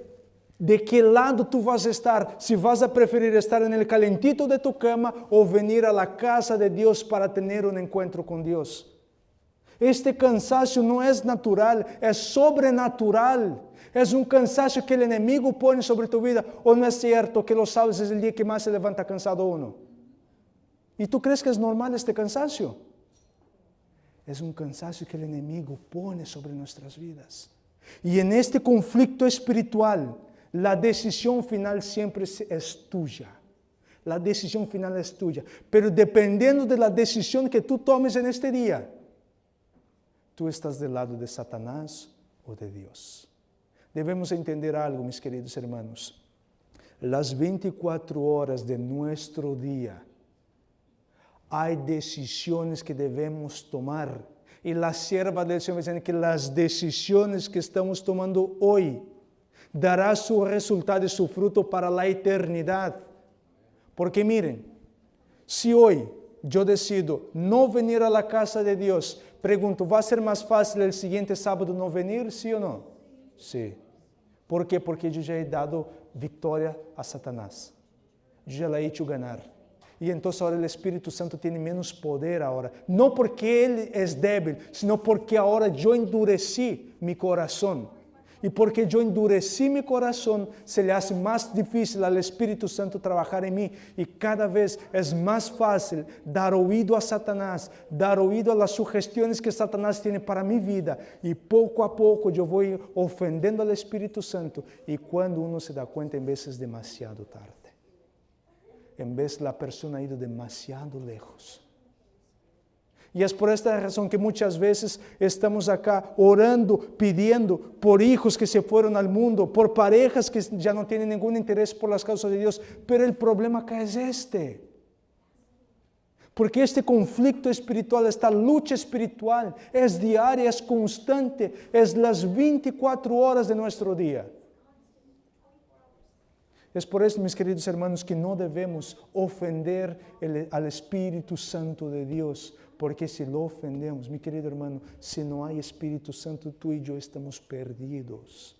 de qué lado tú vas a estar, si vas a preferir estar en el calentito de tu cama o venir a la casa de Dios para tener un encuentro con Dios. Este cansancio no es natural, es sobrenatural. Es un cansancio que el enemigo pone sobre tu vida. ¿O no es cierto que los sábados es el día que más se levanta cansado uno? ¿Y tú crees que es normal este cansancio? Es un cansancio que el enemigo pone sobre nuestras vidas. Y en este conflicto espiritual, la decisión final siempre es tuya. La decisión final es tuya. Pero dependiendo de la decisión que tú tomes en este día, tú estás del lado de Satanás o de Dios. Debemos entender algo, mis queridos hermanos. Las 24 horas de nuestro día, hay decisiones que debemos tomar. Y la sierva del Señor dice que las decisiones que estamos tomando hoy dará su resultado y su fruto para la eternidad. Porque miren, si hoy yo decido no venir a la casa de Dios, pregunto, ¿va a ser más fácil el siguiente sábado no venir? ¿Sí o no? Sí. ¿Por qué? Porque yo ya he dado victoria a Satanás. Yo ya la he hecho ganar. Y entonces ahora el Espíritu Santo tiene menos poder ahora. No porque Él es débil, sino porque ahora yo endurecí mi corazón. Y porque yo endurecí mi corazón, se le hace más difícil al Espíritu Santo trabajar en mí. Y cada vez es más fácil dar oído a Satanás, dar oído a las sugestiones que Satanás tiene para mi vida. Y poco a poco yo voy ofendiendo al Espíritu Santo. Y cuando uno se da cuenta, en vez es demasiado tarde. En vez la persona ha ido demasiado lejos. Y es por esta razón que muchas veces estamos acá orando, pidiendo por hijos que se fueron al mundo, por parejas que ya no tienen ningún interés por las causas de Dios. Pero el problema acá es este. Porque este conflicto espiritual, esta lucha espiritual es diaria, es constante, es las 24 horas de nuestro día. Es por eso, mis queridos hermanos, que no debemos ofender al Espíritu Santo de Dios, porque si lo ofendemos, mi querido hermano, si no hay Espíritu Santo, tú y yo estamos perdidos.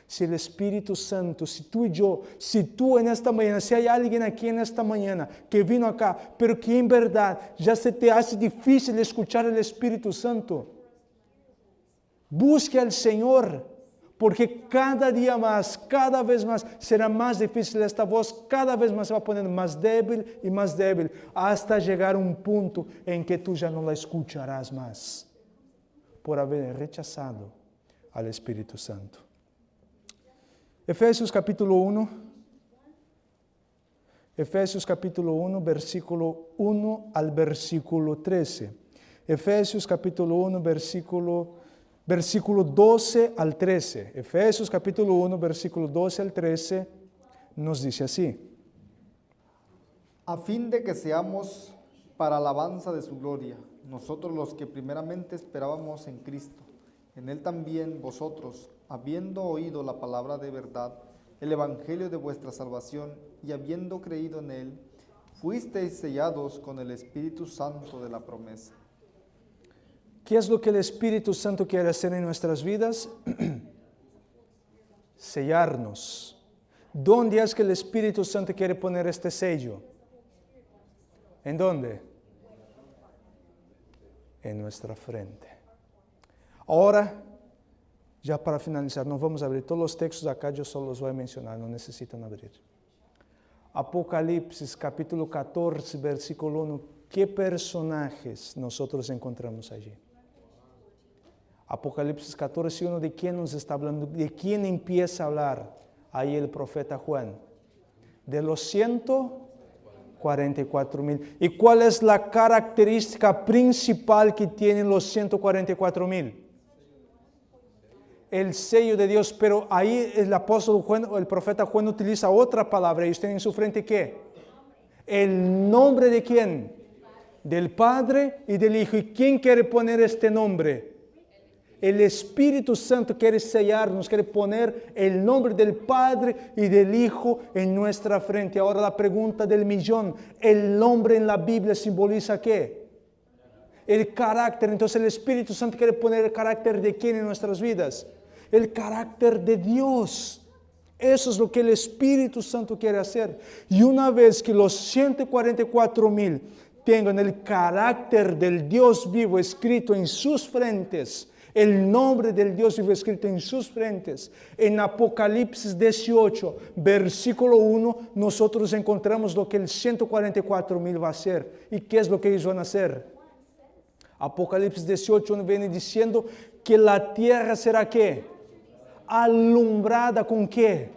Si el Espíritu Santo, si tú y yo, si tú en esta mañana, si hay alguien aquí en esta mañana que vino acá, pero que en verdad ya se te hace difícil escuchar el Espíritu Santo, busque al Señor. Porque cada día más, cada vez más, será más difícil esta voz, cada vez más se va a poner más débil y más débil, hasta llegar a un punto en que tú ya no la escucharás más, por haber rechazado al Espíritu Santo. Efesios capítulo 1, versículo 1 al versículo 13. Efesios capítulo 1, versículo 12 al 13. Efesios capítulo 1, versículo 12 al 13 nos dice así. A fin de que seamos para alabanza de su gloria, nosotros los que primeramente esperábamos en Cristo. En Él también vosotros, habiendo oído la palabra de verdad, el evangelio de vuestra salvación, y habiendo creído en Él, fuisteis sellados con el Espíritu Santo de la promesa. ¿Qué es lo que el Espíritu Santo quiere hacer en nuestras vidas? Sellarnos. ¿Dónde es que el Espíritu Santo quiere poner este sello? ¿En dónde? En nuestra frente. Ahora, ya para finalizar, no vamos a abrir todos los textos acá, yo solo los voy a mencionar, no necesitan abrir. Apocalipsis capítulo 14, versículo 1. ¿Qué personajes nosotros encontramos allí? Apocalipsis 14, 1, ¿de quién nos está hablando? ¿De quién empieza a hablar ahí el profeta Juan? De los 144,000. ¿Y cuál es la característica principal que tienen los 144,000? El sello de Dios, pero ahí el apóstol Juan, el profeta Juan utiliza otra palabra. ¿Y usted en su frente qué? ¿El nombre de quién? Del Padre y del Hijo. ¿Y quién quiere poner este nombre? El Espíritu Santo quiere sellarnos, quiere poner el nombre del Padre y del Hijo en nuestra frente. Ahora la pregunta del millón, ¿el nombre en la Biblia simboliza qué? El carácter. Entonces el Espíritu Santo quiere poner el carácter de quién en nuestras vidas? El carácter de Dios. Eso es lo que el Espíritu Santo quiere hacer. Y una vez que los 144,000 tengan el carácter del Dios vivo escrito en sus frentes, el nombre del Dios vivo escrito en sus frentes, en Apocalipsis 18, versículo 1, nosotros encontramos lo que el 144,000 va a hacer. ¿Y qué es lo que ellos van a hacer? Apocalipsis 18 viene diciendo que la tierra será ¿qué? Alumbrada ¿con qué?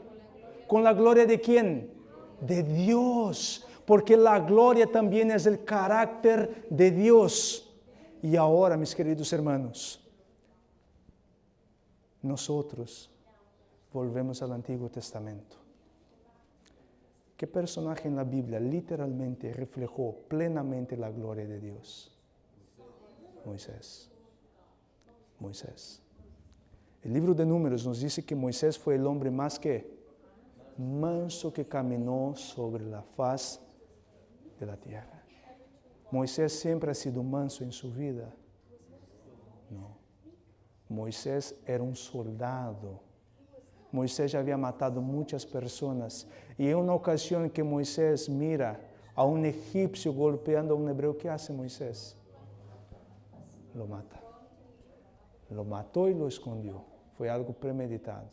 ¿Con la gloria de quién? De Dios. Porque la gloria también es el carácter de Dios. Y ahora, mis queridos hermanos, nosotros volvemos al Antiguo Testamento. ¿Qué personaje en la Biblia literalmente reflejó plenamente la gloria de Dios? Moisés. Moisés. El libro de Números nos dice que Moisés fue el hombre más que manso que caminó sobre la faz de la tierra. Moisés siempre ha sido manso en su vida. No. Moisés era un soldado. Moisés ya había matado muchas personas. Y en una ocasión que Moisés mira a un egipcio golpeando a un hebreo, ¿qué hace Moisés? Lo mata. Lo mató y lo escondió. Fue algo premeditado.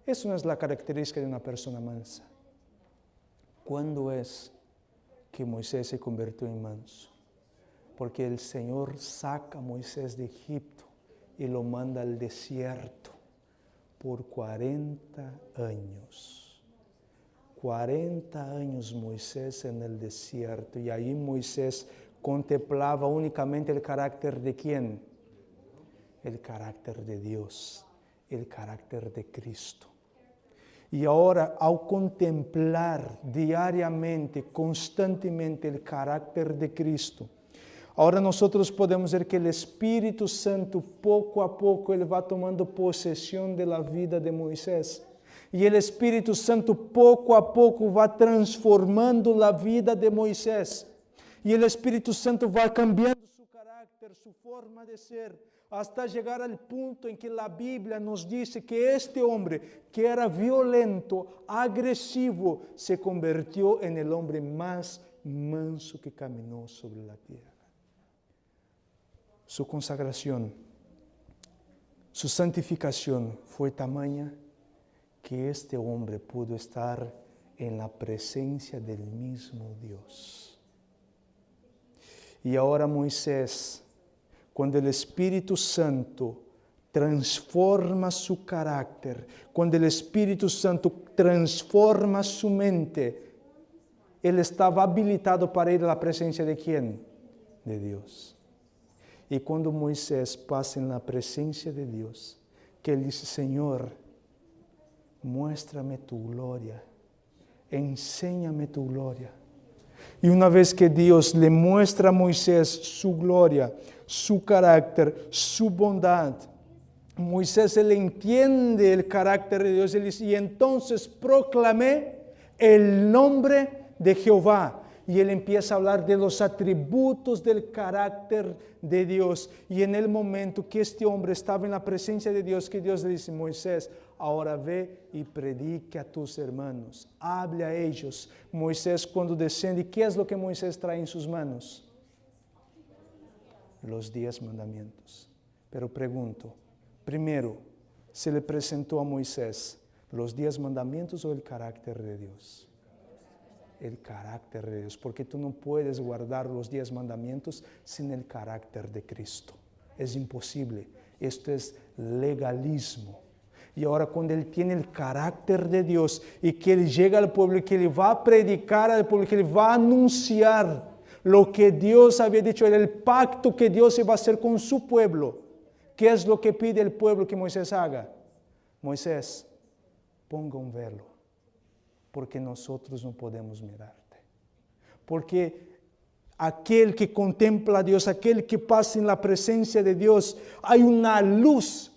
Eso no es la característica de una persona mansa. ¿Cuándo es que Moisés se convirtió en manso? Porque el Señor saca a Moisés de Egipto y lo manda al desierto por 40 años. 40 años Moisés en el desierto, y ahí Moisés contemplaba únicamente el carácter de ¿quién? El carácter de Dios, el carácter de Cristo. Y ahora, al contemplar diariamente, constantemente el carácter de Cristo, ahora nosotros podemos ver que el Espíritu Santo, poco a poco, Él va tomando posesión de la vida de Moisés. Y el Espíritu Santo, poco a poco, va transformando la vida de Moisés. Y el Espíritu Santo va cambiando su carácter, su forma de ser, hasta llegar al punto en que la Biblia nos dice que este hombre, que era violento, agresivo, se convirtió en el hombre más manso que caminó sobre la tierra. Su consagración, su santificación fue tamaña que este hombre pudo estar en la presencia del mismo Dios. Y ahora Moisés, cuando el Espíritu Santo transforma su carácter, cuando el Espíritu Santo transforma su mente, él estaba habilitado para ir a la presencia de ¿quién? De Dios. Y cuando Moisés pasa en la presencia de Dios, que él dice, Señor, muéstrame tu gloria, enséñame tu gloria. Y una vez que Dios le muestra a Moisés su gloria, su carácter, su bondad, Moisés él entiende el carácter de Dios, él dice, y entonces proclamé el nombre de Jehová. Y él empieza a hablar de los atributos del carácter de Dios. Y en el momento que este hombre estaba en la presencia de Dios, que Dios le dice, Moisés, ahora ve y predique a tus hermanos, hable a ellos. Moisés cuando desciende, ¿qué es lo que Moisés trae en sus manos? Los 10 mandamientos. Pero pregunto, primero, ¿se le presentó a Moisés los 10 mandamientos o el carácter de Dios? El carácter de Dios, porque tú no puedes guardar los 10 mandamientos sin el carácter de Cristo. Es imposible. Esto es legalismo. Y ahora cuando él tiene el carácter de Dios y que él llega al pueblo y que él va a predicar al pueblo, que él va a anunciar lo que Dios había dicho, era el pacto que Dios iba a hacer con su pueblo. ¿Qué es lo que pide el pueblo que Moisés haga? Moisés, ponga un velo, porque nosotros no podemos mirarte. Porque aquel que contempla a Dios, aquel que pasa en la presencia de Dios, hay una luz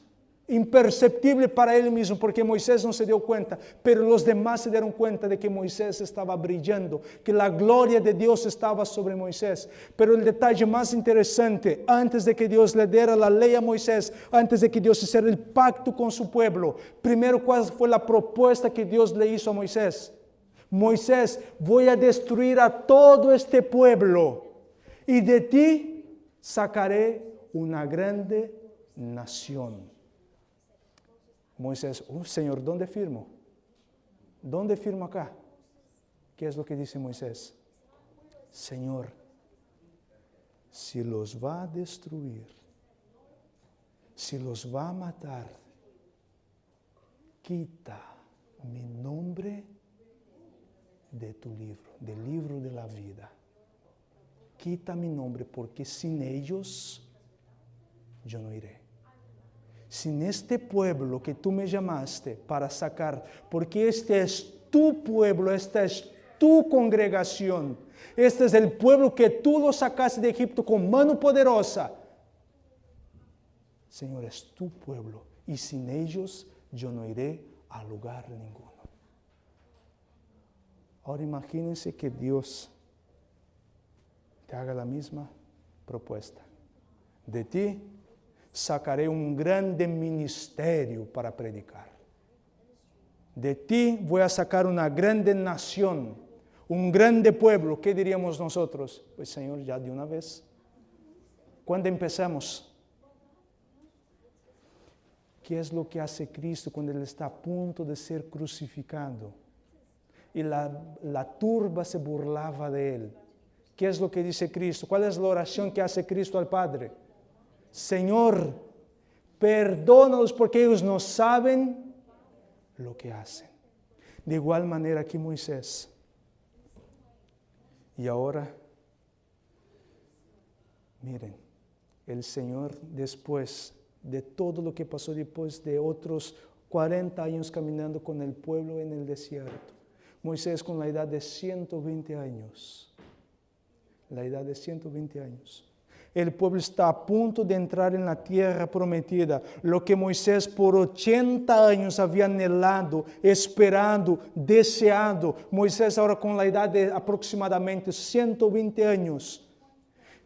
imperceptible para él mismo, porque Moisés no se dio cuenta, pero los demás se dieron cuenta de que Moisés estaba brillando, que la gloria de Dios estaba sobre Moisés. Pero el detalle más interesante, antes de que Dios le diera la ley a Moisés, antes de que Dios hiciera el pacto con su pueblo, primero, ¿cuál fue la propuesta que Dios le hizo a Moisés? Moisés, voy a destruir a todo este pueblo y de ti sacaré una grande nación. Moisés, Señor, ¿dónde firmo? ¿Dónde firmo acá? ¿Qué es lo que dice Moisés? Señor, si los va a destruir, si los va a matar, quita mi nombre de tu libro, del libro de la vida. Quita mi nombre, porque sin ellos yo no iré. Sin este pueblo que tú me llamaste para sacar, porque este es tu pueblo, esta es tu congregación, este es el pueblo que tú lo sacaste de Egipto con mano poderosa. Señor, es tu pueblo, y sin ellos yo no iré a lugar ninguno. Ahora imagínense que Dios te haga la misma propuesta. De ti sacaré un grande ministerio para predicar. De ti voy a sacar una grande nación, un grande pueblo. ¿Qué diríamos nosotros? Pues Señor, ya de una vez. ¿Cuándo empezamos? ¿Qué es lo que hace Cristo cuando Él está a punto de ser crucificado? Y la turba se burlaba de Él. ¿Qué es lo que dice Cristo? ¿Cuál es la oración que hace Cristo al Padre? Señor, perdónalos porque ellos no saben lo que hacen. De igual manera que Moisés. Y ahora Miren, el Señor después de todo lo que pasó después de otros 40 años caminando con el pueblo en el desierto, Moisés con la edad de 120 años, la edad de 120 años. El pueblo está a punto de entrar en la tierra prometida, lo que Moisés por 80 años había anhelado, esperando, deseado. Moisés ahora con la edad de aproximadamente 120 años.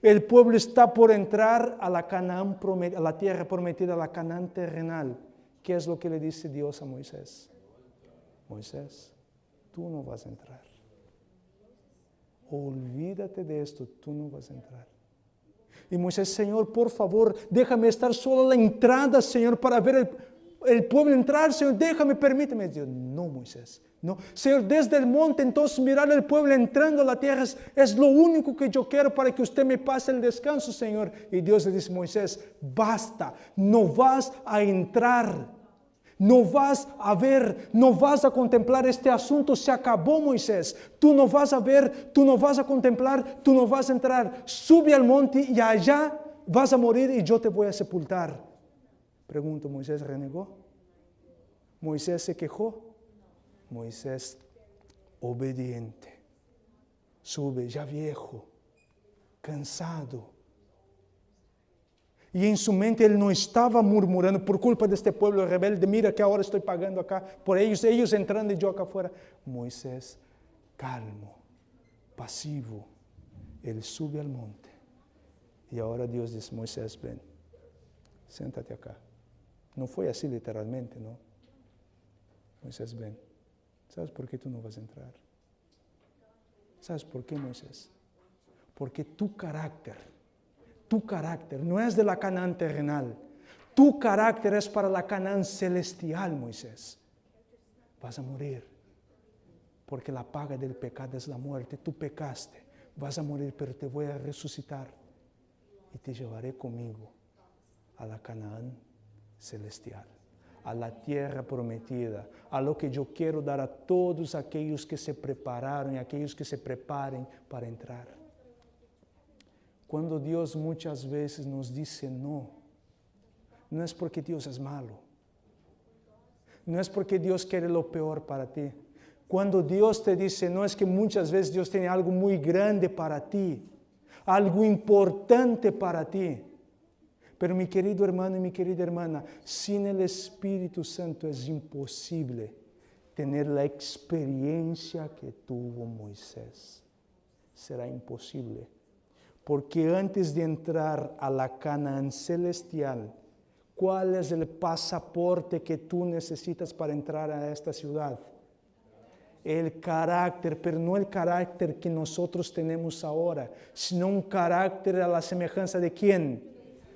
El pueblo está por entrar a la Canaán, a la tierra prometida, a la Canaán terrenal. ¿Qué es lo que le dice Dios a Moisés? Moisés, tú no vas a entrar. Olvídate de esto, tú no vas a entrar. Y Moisés, Señor, por favor, déjame estar solo a la entrada, Señor, para ver el pueblo entrar, Señor, déjame, permíteme. Dios, no, Moisés, no. Señor, desde el monte, entonces mirar al pueblo entrando a la tierra es lo único que yo quiero para que usted me pase el descanso, Señor. Y Dios le dice, Moisés, basta, no vas a entrar. No vas a ver, no vas a contemplar este asunto, se acabó, Moisés. Tú no vas a ver, tú no vas a contemplar, tú no vas a entrar. Sube al monte y allá vas a morir y yo te voy a sepultar. Pregunto, ¿Moisés renegó? ¿Moisés se quejó? Moisés obediente. Sube ya viejo, cansado. Y en su mente él no estaba murmurando por culpa de este pueblo rebelde. Mira que ahora estoy pagando acá por ellos entrando y yo acá afuera. Moisés, calmo, pasivo. Él sube al monte. Y ahora Dios dice, Moisés, ven, siéntate acá. No fue así literalmente, ¿no? Moisés, ven. ¿Sabes por qué tú no vas a entrar? ¿Sabes por qué, Moisés? Porque tu carácter no es de la Canaán terrenal. Tu carácter es para la Canaán celestial, Moisés. Vas a morir. Porque la paga del pecado es la muerte. Tú pecaste. Vas a morir, pero te voy a resucitar. Y te llevaré conmigo a la Canaán celestial. A la tierra prometida. A lo que yo quiero dar a todos aquellos que se prepararon y aquellos que se preparen para entrar. Cuando Dios muchas veces nos dice no, no es porque Dios es malo. No es porque Dios quiere lo peor para ti. Cuando Dios te dice no, es que muchas veces Dios tiene algo muy grande para ti, algo importante para ti. Pero mi querido hermano y mi querida hermana, sin el Espíritu Santo es imposible tener la experiencia que tuvo Moisés. Será imposible. Porque antes de entrar a la Canaán celestial, ¿cuál es el pasaporte que tú necesitas para entrar a esta ciudad? El carácter, pero no el carácter que nosotros tenemos ahora, sino un carácter a la semejanza de ¿quién?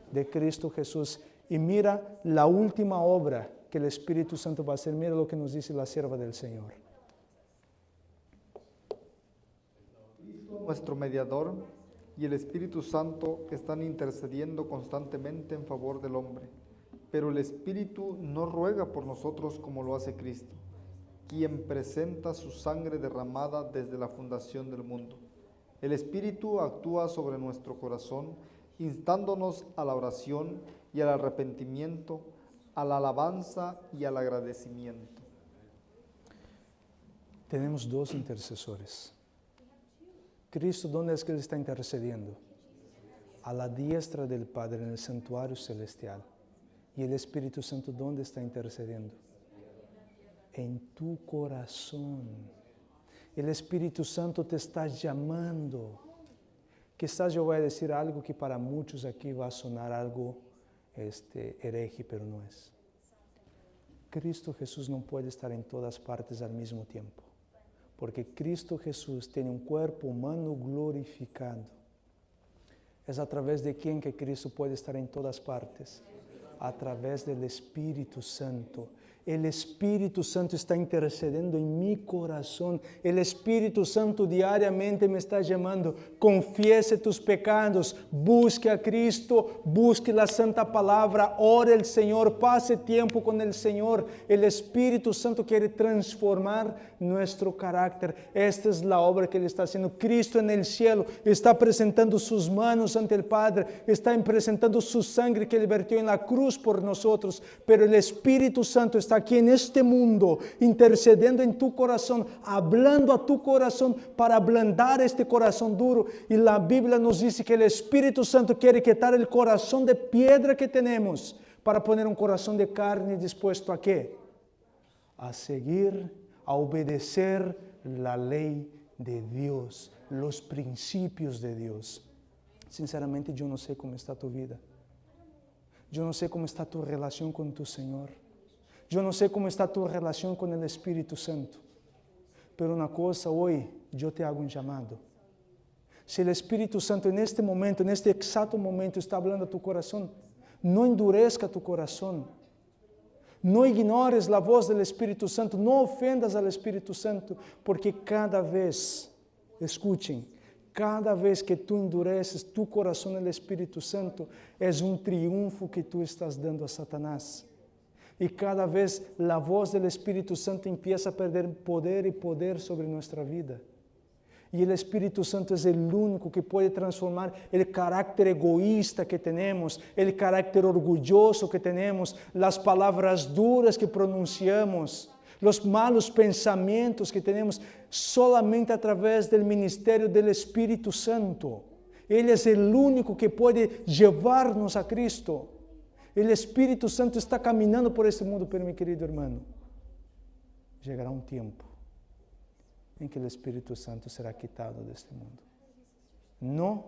De Cristo Jesús. Y mira la última obra que el Espíritu Santo va a hacer. Mira lo que nos dice la sierva del Señor. Nuestro mediador y el Espíritu Santo están intercediendo constantemente en favor del hombre. Pero el Espíritu no ruega por nosotros como lo hace Cristo, quien presenta su sangre derramada desde la fundación del mundo. El Espíritu actúa sobre nuestro corazón, instándonos a la oración y al arrepentimiento, a la alabanza y al agradecimiento. Tenemos dos intercesores. Cristo, ¿dónde es que Él está intercediendo? A la diestra del Padre en el santuario celestial. ¿Y el Espíritu Santo dónde está intercediendo? En tu corazón. El Espíritu Santo te está llamando. Quizás yo voy a decir algo que para muchos aquí va a sonar algo hereje, pero no es. Cristo Jesús no puede estar en todas partes al mismo tiempo. Porque Cristo Jesús tiene un cuerpo humano glorificado. ¿Es a través de quién que Cristo puede estar en todas partes? A través del Espíritu Santo. El Espíritu Santo está intercediendo en mi corazón. El Espíritu Santo diariamente me está llamando. Confiese tus pecados, busque a Cristo, busque la Santa Palabra, ore al Señor, pase tiempo con el Señor. El Espíritu Santo quiere transformar nuestro carácter. Esta es la obra que Él está haciendo. Cristo en el cielo está presentando sus manos ante el Padre, está presentando su sangre que Él vertió en la cruz por nosotros, pero el Espíritu Santo está aquí en este mundo, intercediendo en tu corazón, hablando a tu corazón para ablandar este corazón duro. Y la Biblia nos dice que el Espíritu Santo quiere quitar el corazón de piedra que tenemos para poner un corazón de carne dispuesto a ¿qué? A seguir, a obedecer la ley de Dios, los principios de Dios. Sinceramente, yo no sé cómo está tu vida. Yo no sé cómo está tu relación con tu Señor. Yo no sé cómo está tu relación con el Espíritu Santo. Pero una cosa, hoy yo te hago un llamado. Si el Espíritu Santo en este momento, en este exacto momento está hablando a tu corazón, no endurezca tu corazón. No ignores la voz del Espíritu Santo, no ofendas al Espíritu Santo, porque cada vez, escuchen, cada vez que tú endureces tu corazón al Espíritu Santo, es un triunfo que tú estás dando a Satanás. Y cada vez la voz del Espíritu Santo empieza a perder poder sobre nuestra vida. Y el Espíritu Santo es el único que puede transformar el carácter egoísta que tenemos, el carácter orgulloso que tenemos, las palabras duras que pronunciamos, los malos pensamientos que tenemos, solamente a través del ministerio del Espíritu Santo. Él es el único que puede llevarnos a Cristo. El Espíritu Santo está caminando por este mundo, pero mi querido hermano, llegará un tiempo en que el Espíritu Santo será quitado de este mundo. No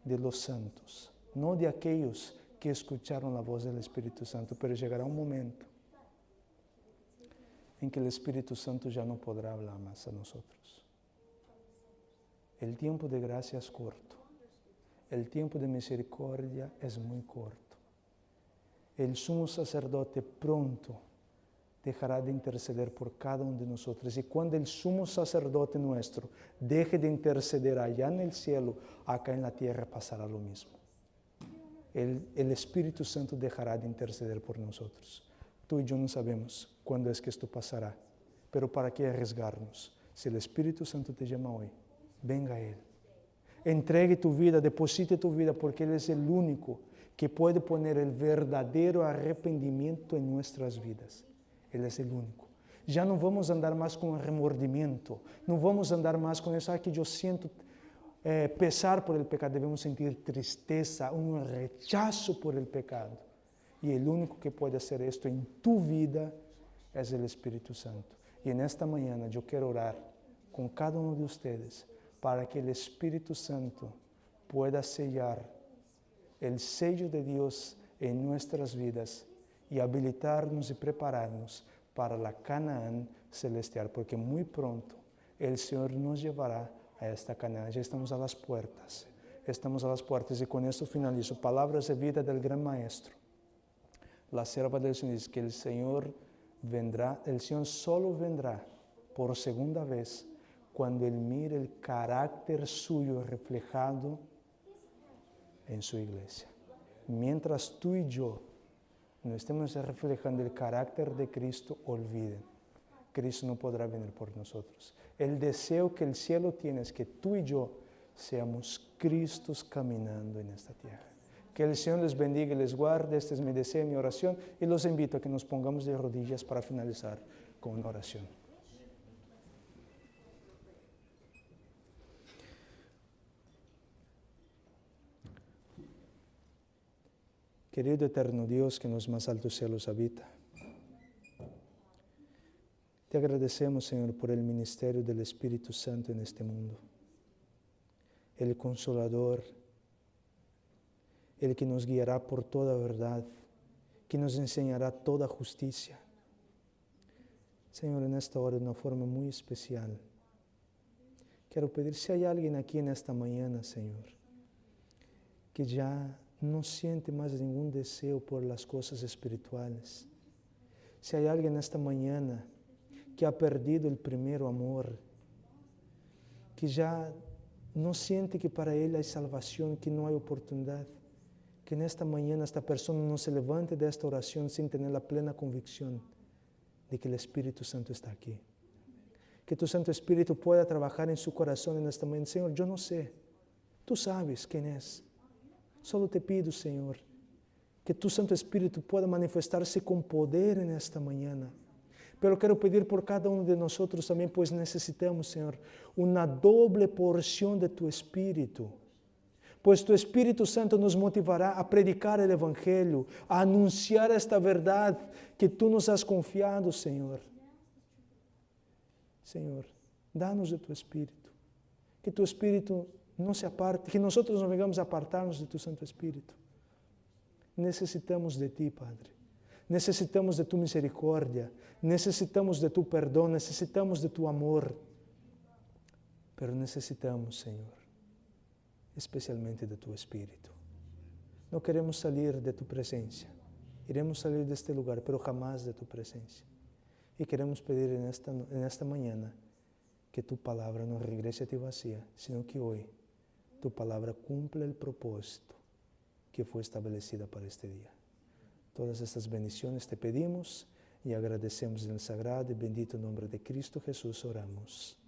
de los santos, no de aquellos que escucharon la voz del Espíritu Santo, pero llegará un momento en que el Espíritu Santo ya no podrá hablar más a nosotros. El tiempo de gracia es corto, el tiempo de misericordia es muy corto. El sumo sacerdote pronto dejará de interceder por cada uno de nosotros. Y cuando el sumo sacerdote nuestro deje de interceder allá en el cielo, acá en la tierra pasará lo mismo. El Espíritu Santo dejará de interceder por nosotros. Tú y yo no sabemos cuándo es que esto pasará, pero ¿para qué arriesgarnos? Si el Espíritu Santo te llama hoy, venga a Él. Entregue tu vida, deposite tu vida, porque Él es el único que puede poner el verdadero arrepentimiento en nuestras vidas. Él es el único. Ya no vamos a andar más con remordimiento, no vamos a andar más con eso, que yo siento pesar por el pecado. Debemos sentir tristeza, un rechazo por el pecado. Y el único que puede hacer esto en tu vida es el Espíritu Santo. Y en esta mañana yo quiero orar con cada uno de ustedes para que el Espíritu Santo pueda sellar el sello de Dios en nuestras vidas y habilitarnos y prepararnos para la Canaán celestial, porque muy pronto el Señor nos llevará a esta Canaán. Ya estamos a las puertas, y con esto finalizo. Palabras de vida del gran Maestro. La sierva del Señor dice que el Señor vendrá, el Señor solo vendrá por segunda vez cuando Él mire el carácter suyo reflejado en su iglesia. Mientras tú y yo no estemos reflejando el carácter de Cristo, olviden, Cristo no podrá venir por nosotros. El deseo que el cielo tiene es que tú y yo seamos Cristos caminando en esta tierra. Que el Señor les bendiga y les guarde. Este es mi deseo y mi oración, y los invito a que nos pongamos de rodillas para finalizar con una oración. Querido eterno Dios que en los más altos cielos habita, te agradecemos, Señor, por el ministerio del Espíritu Santo en este mundo. El Consolador, el que nos guiará por toda verdad, que nos enseñará toda justicia. Señor, en esta hora de una forma muy especial, quiero pedir si hay alguien aquí en esta mañana, Señor, que ya no siente más ningún deseo por las cosas espirituales. Si hay alguien esta mañana que ha perdido el primer amor, que ya no siente que para él hay salvación, que no hay oportunidad, que en esta mañana esta persona no se levante de esta oración sin tener la plena convicción de que el Espíritu Santo está aquí. Que tu Santo Espíritu pueda trabajar en su corazón en esta mañana. Señor, yo no sé, tú sabes quién es. Solo te pido, Señor, que tu Santo Espíritu pueda manifestarse con poder en esta mañana. Pero quiero pedir por cada uno de nosotros también, pues necesitamos, Señor, una doble porción de tu Espíritu. Pues tu Espíritu Santo nos motivará a predicar el Evangelio, a anunciar esta verdad que tú nos has confiado, Señor. Señor, danos de tu Espíritu. Que tu Espíritu no se aparte, que nosotros no vengamos a apartarnos de tu Santo Espíritu. Necesitamos de ti, Padre. Necesitamos de tu misericordia. Necesitamos de tu perdón. Necesitamos de tu amor. Pero necesitamos, Señor, especialmente de tu Espíritu. No queremos salir de tu presencia. Iremos salir de este lugar, pero jamás de tu presencia. Y queremos pedir en esta mañana que tu palabra no regrese a ti vacía, sino que hoy tu palabra cumpla el propósito que fue establecida para este día. Todas estas bendiciones te pedimos y agradecemos en el sagrado y bendito nombre de Cristo Jesús oramos.